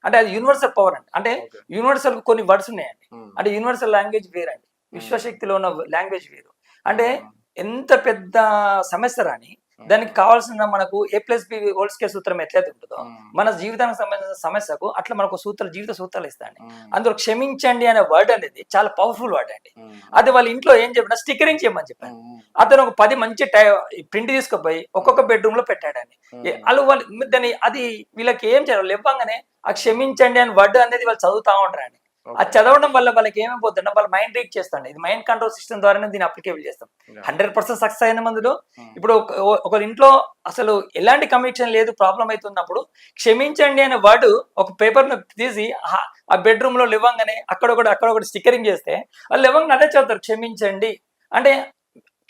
అంటే అది యూనివర్సల్ పవర్ అండి. అంటే ఓకే. యూనివర్సల్ కొన్ని వర్డ్స్ ఉన్నాయండి. ఉమ్. అంటే యూనివర్సల్ లాంగ్వేజ్ వేరండి, విశ్వశక్తిలో ఉన్న లాంగ్వేజ్ వేరు. అంటే ఉమ్. ఎంత పెద్ద సమస్య రాని దానికి కావాల్సిన మనకు A+B² సూత్రం ఎట్లయితే ఉంటుందో ఉమ్. మన జీవితానికి సంబంధించిన సమస్యకు అట్లా మనకు జీవిత సూత్రాలు ఇస్తాయండి. ఉమ్. అందులో క్షమించండి అనే వర్డ్ అనేది చాలా పవర్ఫుల్ వర్డ్ అండి. ఉమ్. అది వాళ్ళ ఇంట్లో ఏం చెప్పినా స్టిక్కరింగ్ చేయమని చెప్పాను. ఉమ్. అతను ఒక 10 మంచి ప్రింట్ తీసుకుపోయి ఒక్కొక్క బెడ్రూమ్ లో పెట్టాడని. వాళ్ళు దాన్ని అది వీళ్ళకి ఏం చేయాలి ఇవ్వంగానే ఆ క్షమించండి అని వర్డ్ అనేది వాళ్ళు చదువుతా ఉంటారండి. అది చదవడం వల్ల వాళ్ళకి ఏమైపోతుందంటే వాళ్ళ మైండ్ రీడ్ చేస్తాండి. ఇది మైండ్ కంట్రోల్ సిస్టమ్ ద్వారానే దీన్ని అప్లికేబుల్ చేస్తాం. 100% సక్సెస్ అయిన మందులో ఇప్పుడు ఒక ఇంట్లో అసలు ఎలాంటి కమిషన్ లేదు, ప్రాబ్లం అవుతున్నప్పుడు క్షమించండి అనే వర్డ్ ఒక పేపర్ తీసి ఆ బెడ్రూమ్ లో లేవంగానే అక్కడొకటి స్టిక్కరింగ్ చేస్తే వాళ్ళు లేవంగానే అదే చదువుతారు క్షమించండి అంటే.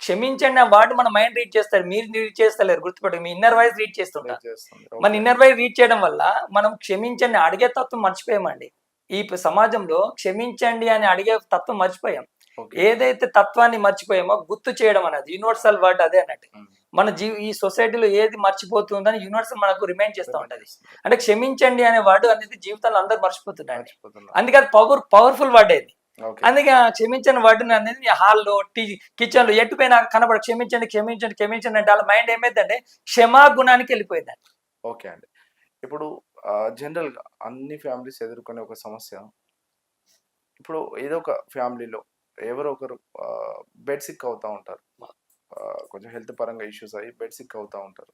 క్షమించండి ఆ వర్డ్ మన మైండ్ రీడ్ చేస్తారు, మీరు రీడ్ చేస్తలేరు, గుర్తుపెట్టు మీ ఇన్నర్ వాయిస్ రీడ్ చేస్తుంటారు. మన ఇన్నర్ వాయిస్ రీడ్ చేయడం వల్ల మనం క్షమించండి అడిగే తత్వం మర్చిపోయామండి. ఈ సమాజంలో క్షమించండి అని అడిగే తత్వం మర్చిపోయాం. ఏదైతే తత్వాన్ని మర్చిపోయామో గుర్తు చేయడం అనేది యూనివర్సల్ వర్డ్ అదే అన్నట్టు. మన ఈ సొసైటీలో ఏది మర్చిపోతుందని యూనివర్సల్ మనకు రిమైండ్ చేస్తూ ఉంటది. అంటే క్షమించండి అనే వర్డ్ అనేది జీవితంలో అందరూ మర్చిపోతున్నారు. అందుకే అది పవర్ఫుల్ వర్డ్ అది. అందుకే క్షమించని వర్డ్ అనేది హాల్లో కిచెన్ లో ఎట్టుపోయినా కనబడ క్షమించండి క్షమించండి క్షమించండి అంటే వాళ్ళ మైండ్ ఏమైందంటే క్షమాగుణానికి వెళ్ళిపోయిందండి. ఓకే అండి. ఇప్పుడు జనరల్ గా అన్ని ఫ్యామిలీస్ ఎదుర్కొనే ఒక సమస్య, ఇప్పుడు ఏదో ఒక ఫ్యామిలీలో ఎవరో ఒకరు బెడ్ సిక్ అవుతా ఉంటారు. కొంచెం హెల్త్ పరంగా ఇష్యూస్ అయ్యి బెడ్ సిక్ అవుతా ఉంటారు.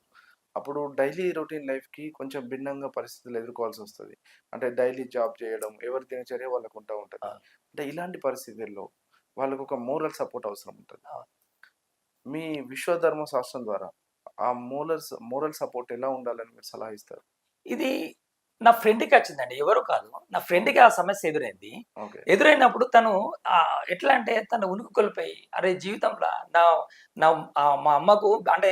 అప్పుడు డైలీ రొటీన్ లైఫ్కి కొంచెం భిన్నంగా పరిస్థితులు ఎదుర్కోవాల్సి వస్తుంది. అంటే డైలీ జాబ్ చేయడం, ఎవరి దినచర్య వాళ్ళకు ఉంటా ఉంటుంది. అంటే ఇలాంటి పరిస్థితుల్లో వాళ్ళకు ఒక మోరల్ సపోర్ట్ అవసరం ఉంటుంది. మీ విశ్వధర్మ శాస్త్రం ద్వారా ఆ మోరల్ సపోర్ట్ ఎలా ఉండాలని మీరు సలహా ఇస్తారు? ఇది నా ఫ్రెండ్కి వచ్చిందండి, ఎవరు కాదు. నా ఫ్రెండ్కి ఆ సమస్య ఎదురైంది. ఎదురైనప్పుడు తను ఎట్లా అంటే తను ఉనికి కోల్పోయి అరే జీవితంలో మా అమ్మకు అంటే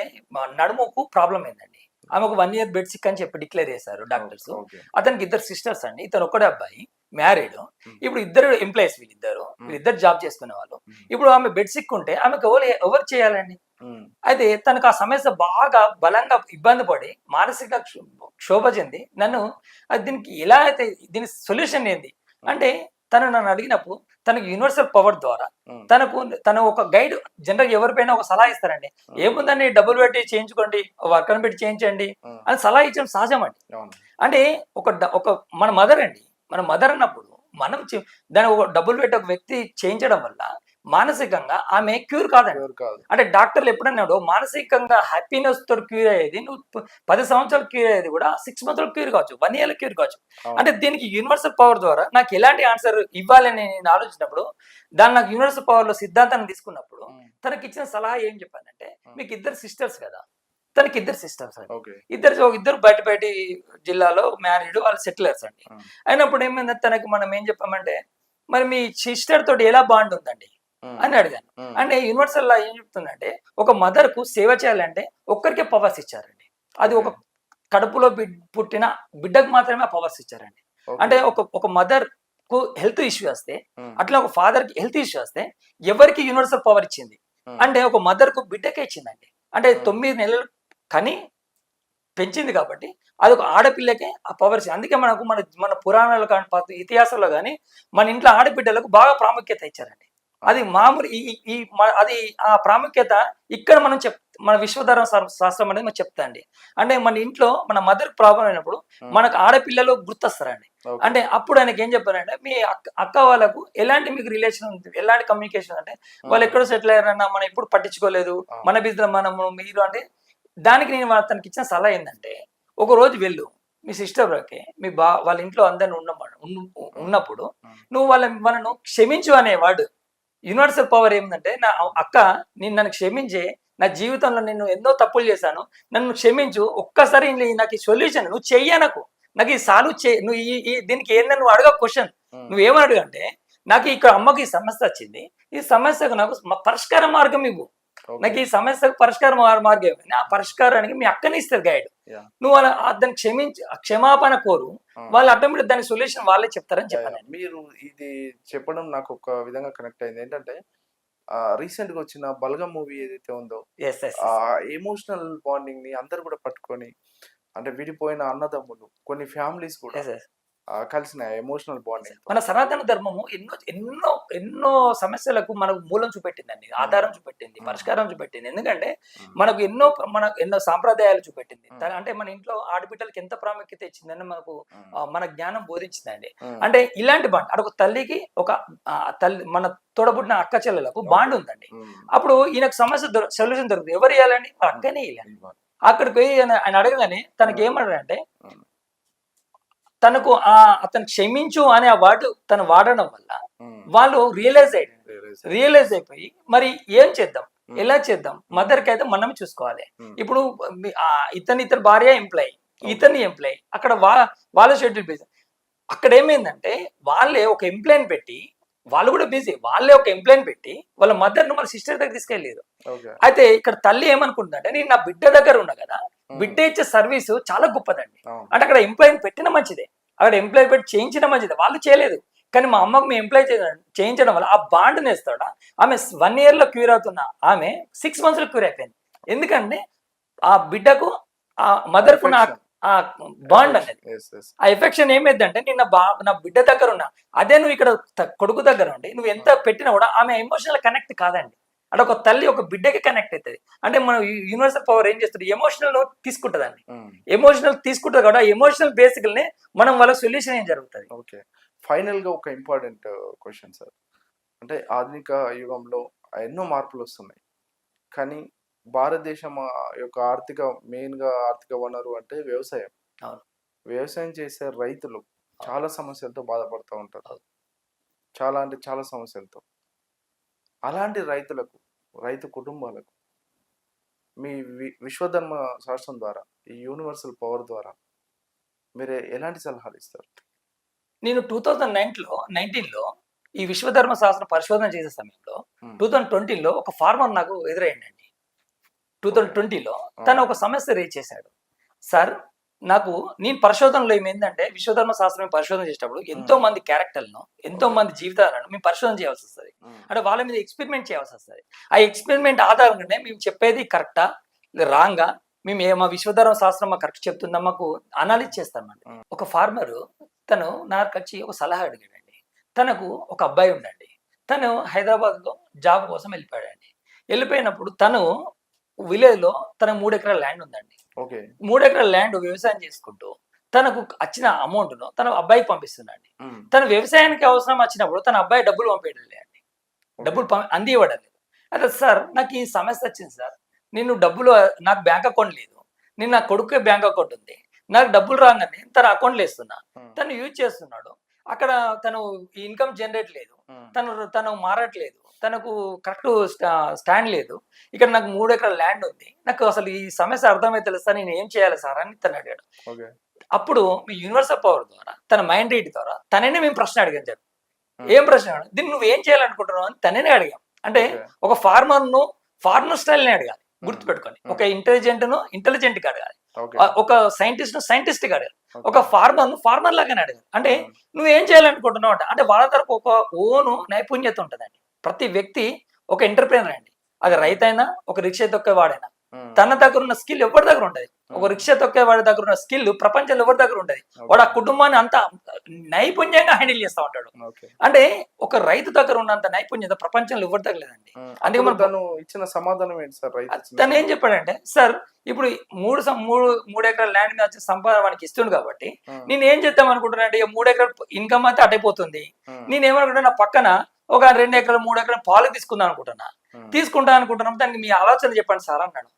నడుముకు ప్రాబ్లం అయిందండి. ఆమెకు 1 year బెడ్ సిక్ అని చెప్పి డిక్లేర్ చేశారు డాక్టర్స్. అతనికి 2 sisters అండి, ఇతను ఒక్కడే అబ్బాయి, మ్యారీడ్. ఇప్పుడు 2 ఎంప్లాయీస్, వీళ్ళిద్దరు జాబ్ చేసుకునే వాళ్ళు. ఇప్పుడు ఆమె బెడ్ సిక్ ఉంటే ఆమెకు ఎవరు చేయాలండి? అయితే తనకు ఆ సమస్య బాగా బలంగా ఇబ్బంది పడి మానసిక క్షోభ చెంది దీనికి ఎలా అయితే దీని సొల్యూషన్ ఏంది అంటే నన్ను అడిగినప్పుడు తనకు యూనివర్సల్ పవర్ ద్వారా తను ఒక గైడ్, జనరల్ ఎవరిపైనా ఒక సలహా ఇస్తారండి. ఏముందని డబ్బులు పెట్టి చేయించుకోండి, వర్కర్ని పెట్టి చేయించండి అని సలహా ఇచ్చడం సహజం అండి. అంటే ఒక మన మదర్ అండి, మన మదర్ అన్నప్పుడు మనం దాని ఒక డబ్బులు పెట్టి ఒక వ్యక్తి చేయించడం వల్ల మానసికంగా ఆమె క్యూర్ కాదండి. అంటే డాక్టర్లు ఎప్పుడన్నాడు మానసికంగా హ్యాపీనెస్ తో క్యూర్ అయ్యేది నువ్వు 10 సంవత్సరాలు క్యూర్ అయ్యేది కూడా 6 months క్యూర్ కావచ్చు, 1 year క్యూర్ కావచ్చు. అంటే దీనికి యూనివర్సల్ పవర్ ద్వారా నాకు ఎలాంటి ఆన్సర్ ఇవ్వాలని నేను ఆలోచించినప్పుడు నాకు యూనివర్సల్ పవర్ లో సిద్ధాంతాన్ని తీసుకున్నప్పుడు తనకి ఇచ్చిన సలహా ఏం చెప్పానంటే, మీకు 2 sisters కదా, తనకి 2 sisters అండి, ఇద్దరు బయట జిల్లాలో మ్యారీడ్, వాళ్ళు సెటిలర్స్ అండి. అయినప్పుడు ఏమైందంటే తనకి మనం ఏం చెప్పామంటే మరి మీ సిస్టర్ తోటి ఎలా బాండ్ ఉందండి అని అడిగాను. అంటే యూనివర్సల్ లా ఏం చెప్తుందంటే ఒక మదర్ కు సేవ చేయాలంటే ఒక్కరికే పవర్స్ ఇచ్చారండి. అది ఒక కడుపులో పుట్టిన బిడ్డకు మాత్రమే పవర్స్ ఇచ్చారండి. అంటే ఒక మదర్ కు హెల్త్ ఇష్యూ వస్తే, అట్లా ఒక ఫాదర్ కి హెల్త్ ఇష్యూ వస్తే ఎవరికి యూనివర్సల్ పవర్ ఇచ్చింది అంటే ఒక మదర్ కు బిడ్డకే ఇచ్చిందండి. అంటే 9 నెలలు కని పెంచింది కాబట్టి అది ఒక ఆడపిల్లకే ఆ పవర్స్. అందుకే మన పురాణాలు కానీ ఇతిహాసంలో కానీ మన ఇంట్లో ఆడబిడ్డలకు బాగా ప్రాముఖ్యత ఇచ్చారండి. అది మామూలు అది ఆ ప్రాముఖ్యత ఇక్కడ మన విశ్వధర్మ శాస్త్రం అనేది మనం చెప్తా అండి. అంటే మన ఇంట్లో మన మదర్ ప్రాబ్లం అయినప్పుడు మనకు ఆడపిల్లలు గుర్తొస్తారండి. అంటే అప్పుడు ఆయనకి ఏం చెప్పారంటే మీ అక్క వాళ్ళకు ఎలాంటి మీకు రిలేషన్ ఉంది, ఎలాంటి కమ్యూనికేషన్ అంటే వాళ్ళు ఎక్కడో సెటిల్ అయ్యారన్నా మనం ఎప్పుడు పట్టించుకోలేదు, మన బిజినెస్ మీరు అంటే దానికి నేను తనకి ఇచ్చిన సలహా ఏంటంటే ఒక రోజు వెళ్ళు మీ సిస్టర్కి మీ వాళ్ళ ఇంట్లో అందరిని ఉన్నప్పుడు నువ్వు మనను క్షమించు అనేవాడు. యూనివర్సల్ పవర్ ఏమిటంటే నా అక్క నన్ను క్షమించే, నా జీవితంలో నేను ఎన్నో తప్పులు చేశాను, నన్ను క్షమించు, ఒక్కసారి నాకు ఈ సొల్యూషన్ నువ్వు చెయ్యనకు, నాకు ఈ సాల్వ్ నువ్వు దీనికి ఏందని నువ్వు అడగ క్వశ్చన్, నువ్వేమని అడుగంటే నాకు ఇక్కడ అమ్మకి ఈ సమస్య వచ్చింది, ఈ సమస్యకు నాకు పరిష్కార మార్గం ఇవ్వు, నాకు ఈ సమస్యకు పరిష్కారం మార్గం ఏమైనా ఆ పరిష్కారానికి మీ అక్కని ఇస్తారు గైడ్. Yeah. నువ్వు వాళ్ళ దాన్ని క్షమాపణ కోరు, వాళ్ళు ఆటోమేటిక్ దాని సొల్యూషన్ వాళ్ళే చెప్తారని చెప్పాను. మీరు ఇది చెప్పడం నాకు ఒక విధంగా కనెక్ట్ అయింది. ఏంటంటే రీసెంట్ గా వచ్చిన బల్గం మూవీ ఏదైతే ఉందో ఎస్ ఎస్ ఆ ఎమోషనల్ బాండింగ్ ని అందరు కూడా పట్టుకొని, అంటే విడిపోయిన అన్నదమ్ములు, కొన్ని ఫ్యామిలీస్ కూడా ఎస్ ఎస్ కలిసిన ఎమోషనల్ బాండింగ్. మన సనాతన ధర్మము ఎన్నో ఎన్నో ఎన్నో సమస్యలకు మనకు మూలం చూపెట్టిందండి, ఆధారం చూపెట్టింది, పరిష్కారం చూపెట్టింది. ఎందుకంటే మనకు ఎన్నో సాంప్రదాయాలు చూపెట్టింది. అంటే మన ఇంట్లో ఆడబిడ్డలకి ఎంత ప్రాముఖ్యత ఇచ్చిందని మనకు మన జ్ఞానం బోధించిందండి. అంటే ఇలాంటి బాండ్ అక్కడ ఒక తల్లికి ఒక తల్లి మన తోడబుట్టిన అక్క చెల్లెలకు బాండ్ ఉందండి. అప్పుడు ఈయనకు సమస్య సొల్యూషన్ దొరుకుతుంది. ఎవరు ఇవ్వాలండి? అక్కనే ఇవ్వాలి. అక్కడికి పోయి ఆయన అడగగానే తనకి ఏమన్నాడంటే, తనకు అతను క్షమించు అనే ఆ వర్డ్ తను వాడడం వల్ల వాళ్ళు రియలైజ్ అయిపోయి మరి ఏం చేద్దాం, ఎలా చేద్దాం, మదర్ కి అయితే మనం చూసుకోవాలి. ఇప్పుడు ఇతని భార్య ఎంప్లాయ్, ఇతని ఎంప్లాయ్, అక్కడ వాళ్ళ షెడ్యూల్ బిజీ. అక్కడ ఏమైందంటే వాళ్ళే ఒక ఎంప్లాయ్ని పెట్టి, వాళ్ళు కూడా బిజీ, వాళ్ళే ఒక ఎంప్లాయ్ని పెట్టి వాళ్ళ మదర్ ను వాళ్ళ సిస్టర్ దగ్గర తీసుకెళ్ళలేదు. అయితే ఇక్కడ తల్లి ఏమనుకుంటుందంటే, నేను నా బిడ్డ దగ్గర ఉన్నా కదా, బిడ్డ ఇచ్చే సర్వీస్ చాలా గొప్పదండి. అంటే అక్కడ ఎంప్లాయ్ని పెట్టిన మంచిదే, అక్కడ ఎంప్లాయ్ పెట్టి చేయించిన మంచిదే. వాళ్ళు చేయలేదు, కానీ మా అమ్మకు మేము ఎంప్లాయ్ చేయించడం వల్ల ఆ బాండ్ నేస్తాడా. ఆమె 1 year లో క్యూర్ అవుతున్న ఆమె 6 months లో క్యూర్ అయిపోయింది. ఎందుకంటే ఆ బిడ్డకు ఆ మదర్ కు ఆ బాండ్ అనేది, ఆ ఎఫెక్షన్ ఏమైందంటే, నేను నా బిడ్డ దగ్గర ఉన్నా, అదే నువ్వు ఇక్కడ కొడుకు దగ్గర ఉండి నువ్వు ఎంత పెట్టినా కూడా ఆమె ఎమోషనల్ కనెక్ట్ కాదండి. అంటే ఒక తల్లి ఒక బిడ్డకి కనెక్ట్ అవుతుంది. అంటే మనం యూనివర్సల్ పవర్ ఏం చేస్తుంది, ఎమోషనల్ తీసుకుంటుందండి. ఎమోషనల్ తీసుకుంటుంది కూడా, ఎమోషనల్ బేసికల్ని మనం వాళ్ళ సొల్యూషన్ ఏం జరుగుతుంది. ఓకే, ఫైనల్ గా ఒక ఇంపార్టెంట్ క్వశ్చన్ సార్. అంటే ఆధునిక యుగంలో ఎన్నో మార్పులు వస్తున్నాయి, కానీ భారతదేశం యొక్క మెయిన్ గా ఆర్థిక వనరు అంటే వ్యవసాయం. వ్యవసాయం చేసే రైతులు చాలా సమస్యలతో బాధపడుతూ ఉంటారు, చాలా అంటే చాలా సమస్యలతో. అలాంటి రైతు కుటుంబాలకు మీ విశ్వధర్మ శాస్త్రం ద్వారా, ఈ యూనివర్సల్ పవర్ ద్వారా మీరు ఎలాంటి సలహాలు ఇస్తారు? నేను 2019లో ఈ విశ్వధర్మ శాస్త్ర పరిశోధన చేసే సమయంలో 2020లో ఒక ఫార్మర్ నాకు ఎదురయ్యండి. 2020లో తను ఒక సమస్య రేజ్ చేశాడు. సార్, నేను పరిశోధనలో ఏమైందంటే, విశ్వధర్మ శాస్త్రం పరిశోధన చేసేటప్పుడు ఎంతో మంది క్యారెక్టర్లను, ఎంతో మంది జీవితాలను మేము పరిశోధన చేయాల్సి వస్తుంది. అంటే వాళ్ళ మీద ఎక్స్పెరిమెంట్ చేయాల్సి వస్తుంది. ఆ ఎక్స్పెరిమెంట్ ఆధారంగానే మేము చెప్పేది కరెక్టా రాంగా, మేము మా విశ్వధర్మ శాస్త్రం మాకు కరెక్ట్ చెప్తుందా మాకు అనాలిజ్ చేస్తామండి. ఒక ఫార్మరు తను నాకు వచ్చి ఒక సలహా అడిగాడండి. తనకు ఒక అబ్బాయి ఉండండి, తను హైదరాబాద్లో జాబ్ కోసం వెళ్ళిపోయాడండి. వెళ్ళిపోయినప్పుడు తను విలేజ్లో తన 3 ఎకరాల ల్యాండ్ ఉందండి. 3 ఎకరాల ల్యాండ్ వ్యవసాయం చేసుకుంటూ తనకు వచ్చిన అమౌంట్ను తన అబ్బాయికి పంపిస్తుందండి. తన వ్యవసాయానికి అవసరం వచ్చినప్పుడు తన అబ్బాయి డబ్బులు పంపేయడం లేదండి, డబ్బులు అందివ్వడం లేదు. అదే సార్, నాకు ఈ సమస్య వచ్చింది సార్, నాకు బ్యాంక్ అకౌంట్ లేదు, నేను నా కొడుకు బ్యాంక్ అకౌంట్ ఉంది, నాకు డబ్బులు రాగానే తన అకౌంట్లో వేస్తున్నా, తను యూజ్ చేస్తున్నాడు, అక్కడ తను ఇన్కమ్ జనరేట్ లేదు, తను మారట్లేదు, తనకు కరెక్ట్ స్టాండ్ లేదు, ఇక్కడ నాకు 3 ఎకరాల ల్యాండ్ ఉంది, నాకు అసలు ఈ సమస్య అర్థమైతే సార్, నేను ఏం చేయాలి సార్ అని తను అడిగాడు. అప్పుడు మీ యూనివర్సల్ పవర్ ద్వారా, తన మైండ్ రీడ్ ద్వారా తననే మేము ప్రశ్న అడిగాం సార్. ఏం ప్రశ్న అడిగాం, దీన్ని నువ్వు ఏం చేయాలనుకుంటున్నావు అని తననే అడిగాం. అంటే ఒక ఫార్మర్ స్టైల్ని అడగాలి, గుర్తుపెట్టుకొని. ఒక ఇంటెలిజెంట్ గా అడగాలి, ఒక సైంటిస్ట్ గా అడగాలి, ఒక ఫార్మర్ లాగానే అడగాలి. అంటే నువ్వేం చేయాలనుకుంటున్నావు అంటే వాళ్ళ తరపు ఒక ఓను నైపుణ్యత ఉంటుందండి. ప్రతి వ్యక్తి ఒక ఎంటర్ప్రెనర్ అండి. అది రైతైనా, ఒక రిక్షా తొక్కేవాడైనా, తన దగ్గర ఉన్న స్కిల్ ఎవరి దగ్గర ఉంటది. ఒక రిక్షా తొక్కేవాడి దగ్గర ఉన్న స్కిల్ ప్రపంచంలో ఎవరి దగ్గర ఉంటది. వాడు ఆ కుటుంబాన్ని అంత నైపుణ్యంగా హ్యాండిల్ చేస్తూ ఉంటాడు. అంటే ఒక రైతు దగ్గర ఉన్నంత నైపుణ్యత ప్రపంచంలో ఎవరి దగ్గర లేదండి. అందుకే తను ఇచ్చిన సమాధానం ఏంటి సార్? తను ఏం చెప్పాడంటే, సార్ ఇప్పుడు 3 ఎకరాల ల్యాండ్ మీద వచ్చే సంపాదన వానికి ఇస్తుంది కాబట్టి నేను ఏం చేద్దాం అనుకుంటున్నా అంటే, 3 ఎకరాల ఇన్కమ్ అయితే అటైపోతుంది, నేనేమనుకుంటున్నా నా పక్కన ఒక 2 ఎకరాలు 3 ఎకరాలు పాలు తీసుకుంటా అనుకుంటున్నాం, దానికి మీ ఆలోచన చెప్పండి సార్ అన్నాడు.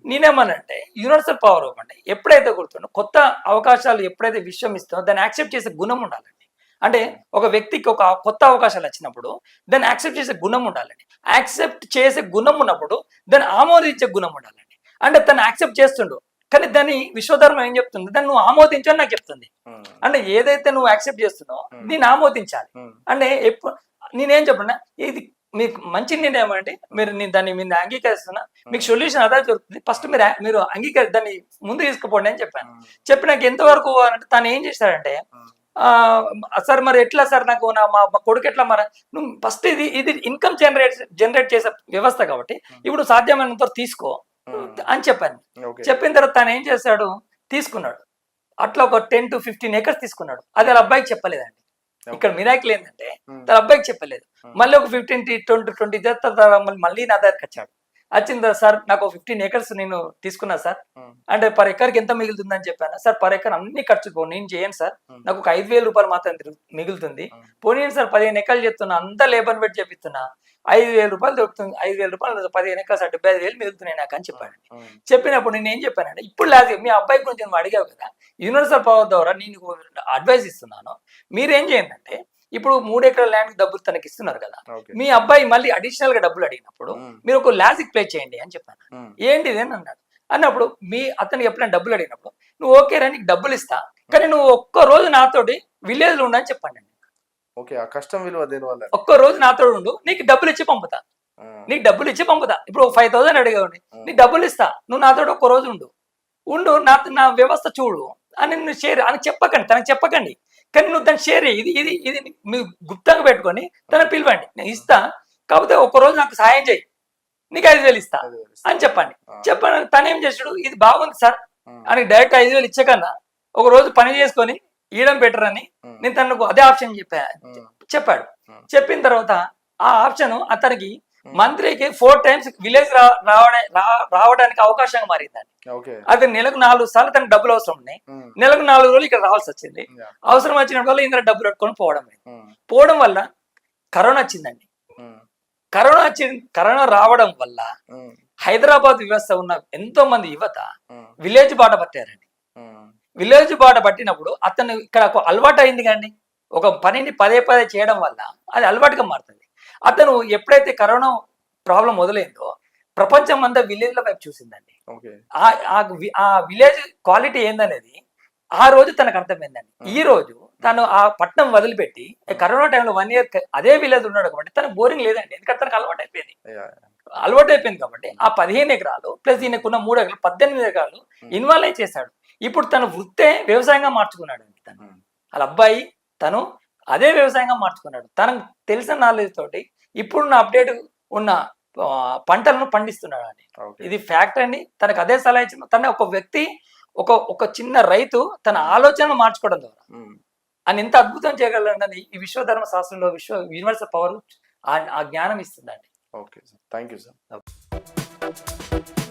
నేనేమనంటే, యూనివర్సల్ పవర్ ఇవ్వండి, ఎప్పుడైతే గుర్తుండో కొత్త అవకాశాలు ఎప్పుడైతే విశ్వం ఇస్తుందో దాన్ని యాక్సెప్ట్ చేసే గుణం ఉండాలండి. అంటే ఒక వ్యక్తికి ఒక కొత్త అవకాశాలు వచ్చినప్పుడు దాన్ని యాక్సెప్ట్ చేసే గుణం ఉండాలండి. యాక్సెప్ట్ చేసే గుణం ఉన్నప్పుడు దాన్ని ఆమోదించే గుణం ఉండాలండి. అంటే తను యాక్సెప్ట్ చేస్తుండు, కానీ దాన్ని విశ్వధర్మం ఏం చెప్తుంది, దాన్ని నువ్వు ఆమోదించు అని నాకు చెప్తుంది. అంటే ఏదైతే నువ్వు యాక్సెప్ట్ చేస్తున్నావో దీన్ని ఆమోదించాలి. అంటే నేనేం చెప్పండి, ఇది మీకు మంచి నిర్ణయం అండి. నేను దాన్ని మీరు అంగీకరిస్తున్నా. మీకు సొల్యూషన్ అదే దొరుకుతుంది. ఫస్ట్ మీరు దాన్ని ముందు తీసుకుపోండి అని చెప్పాను. చెప్పినాక ఎంతవరకు అంటే తను ఏం చేశాడంటే, సార్ మరి ఎట్లా సార్ నాకు మా కొడుకు ఎట్లా మరి నువ్వు ఫస్ట్ ఇది ఇన్కమ్ జనరేట్ చేసే వ్యవస్థ కాబట్టి ఇప్పుడు సాధ్యమైనంత తీసుకో అని చెప్పాను. చెప్పిన తర్వాత తను ఏం చేశాడు, తీసుకున్నాడు. అట్లా ఒక 10 to 15 acres తీసుకున్నాడు. అది వాళ్ళ అబ్బాయికి చెప్పలేదండి. ఇక్కడ మిరాకిల్ ఏంటంటే తన అబ్బాయికి చెప్పలేదు. మళ్ళీ ఒక 15 to 20 మళ్ళీ నా దగ్గరికి వచ్చాడు. వచ్చిన తర్వాత సార్ నాకు 15 acres నేను తీసుకున్నా సార్, అంటే పర్ ఎకర్కి ఎంత మిగులుతుందని చెప్పాను. సార్ పర్ ఎకర్ అన్ని ఖర్చు నేను చేయను సార్, నాకు ఒక 5,000 రూపాయలు మాత్రం మిగులుతుంది. పోనీ సార్ 15 ఎకరాలు చెప్తున్నా, అంతా లేబర్ పెట్టి చెప్తున్నా, 5,000 రూపాయలు దొరుకుతుంది. 5,000 రూపాయలు 15 ఎకర్స్ 75,000 మిగులుతున్నాయి నాకు అని చెప్పాడు. చెప్పినప్పుడు నేను ఏం చెప్పానంటే, ఇప్పుడు లేదు మీ అబ్బాయి గురించి నువ్వు అడిగావు కదా, యూనివర్సల్ పవర్ ద్వారా నేను అడ్వైస్ ఇస్తున్నాను. మీరేం చేయండి అంటే, ఇప్పుడు 3 ఎకరాల ల్యాండ్ డబ్బులు తనకి ఇస్తున్నారు కదా, మీ అబ్బాయి మళ్ళీ అడిషనల్ గా డబ్బులు అడిగినప్పుడు మీరు ఒక లాజిక్ ప్లే చేయండి అని చెప్పాను. ఏంటిది అని అన్నాడు. అన్నప్పుడు అతనికి ఎప్పుడైనా డబ్బులు అడిగినప్పుడు నువ్వు ఓకే రా నీకు డబ్బులు ఇస్తా, కానీ నువ్వు ఒక్క రోజు నాతోటి విలేజ్ లో ఉండని చెప్పండి. ఓకే, ఆ కష్టం విలువ దేనివల్ల? ఒక్క రోజు నాతో ఉండు, నీకు డబ్బులు ఇచ్చి పంపుతా. ఇప్పుడు 5,000 అడిగావు, నీకు డబ్బులు ఇస్తా, నువ్వు నాతో ఒక్క రోజు ఉండు నా వ్యవస్థ చూడు అని నువ్వు షేర్ అని చెప్పకండి, తనకు చెప్పకండి. కానీ నువ్వు దాన్ని షేర్ ఇది ఇది ఇది మీరు గుప్తంగా పెట్టుకొని తనకు పిలవండి, నేను ఇస్తా, కాకపోతే ఒక రోజు నాకు సాయం చేయి, నీకు 5,000 ఇస్తా అని చెప్పండి. చెప్పండి. తను ఏం చేసాడు, ఇది బాగుంది సార్ అని డైరెక్ట్ 5,000 ఇచ్చకన్నా ఒక రోజు పని చేసుకొని ఈయడం బెటర్ అని నేను తనకు అదే ఆప్షన్ చెప్పాడు. చెప్పిన తర్వాత ఆ ఆప్షన్ అతనికి మంత్రికి 4 times విలేజ్ రావడానికి అవకాశంగా మారిందండి. అది నెలకు 4 సార్లు తనకు డబ్బులు అవసరం ఉన్నాయి. నెలకు 4 రోజులు ఇక్కడ రావాల్సి వచ్చింది. అవసరం వచ్చినప్పుడు వల్ల ఇందులో డబ్బులు పెట్టుకొని పోవడం వల్ల కరోనా వచ్చిందండి. కరోనా రావడం వల్ల హైదరాబాద్ వ్యవస్థ ఉన్న ఎంతో మంది యువత విలేజ్ బాట పట్టారండి. విలేజ్ బాట పట్టినప్పుడు అతను ఇక్కడ ఒక అలవాటు అయింది కానీ ఒక పనిని పదే చేయడం వల్ల అది అలవాటుగా మారుతుంది. అతను ఎప్పుడైతే కరోనా ప్రాబ్లం మొదలైందో ప్రపంచం అంతా విలేజ్ల వైపు చూసిందండి. ఆ విలేజ్ క్వాలిటీ ఏందనేది ఆ రోజు తనకు అర్థమైందండి. ఈ రోజు తను ఆ పట్టణం వదిలిపెట్టి కరోనా టైంలో 1 year అదే విలేజ్ ఉన్నాడు కాబట్టి తనకు బోరింగ్ లేదండి. ఎందుకంటే తనకు అలవాటు అయిపోయింది కాబట్టి ఆ 15 ఎకరాలు ప్లస్ ఈయనకున్న 3 ఎకరాలు 18 ఎకరాలు ఇన్వాల్వ్ చేశాడు. ఇప్పుడు తన వృత్తే వ్యవసాయంగా మార్చుకున్నాడు. తను వాళ్ళ అబ్బాయి తను అదే వ్యవసాయంగా మార్చుకున్నాడు. తనకు తెలిసిన నాలెడ్జ్ తోటి ఇప్పుడున్న అప్డేట్ ఉన్న పంటలను పండిస్తున్నాడు అండి. ఇది ఫ్యాక్ట్ అండి. తనకు అదే సలహా ఇచ్చిన తన ఒక వ్యక్తి ఒక చిన్న రైతు తన ఆలోచనలు మార్చుకోవడం ద్వారా అని ఎంత అద్భుతం చేయగలడని ఈ విశ్వధర్మ శాస్త్రంలో యూనివర్సల్ పవర్ ఆ జ్ఞానం ఇస్తుందండి. Okay sir, thank you sir.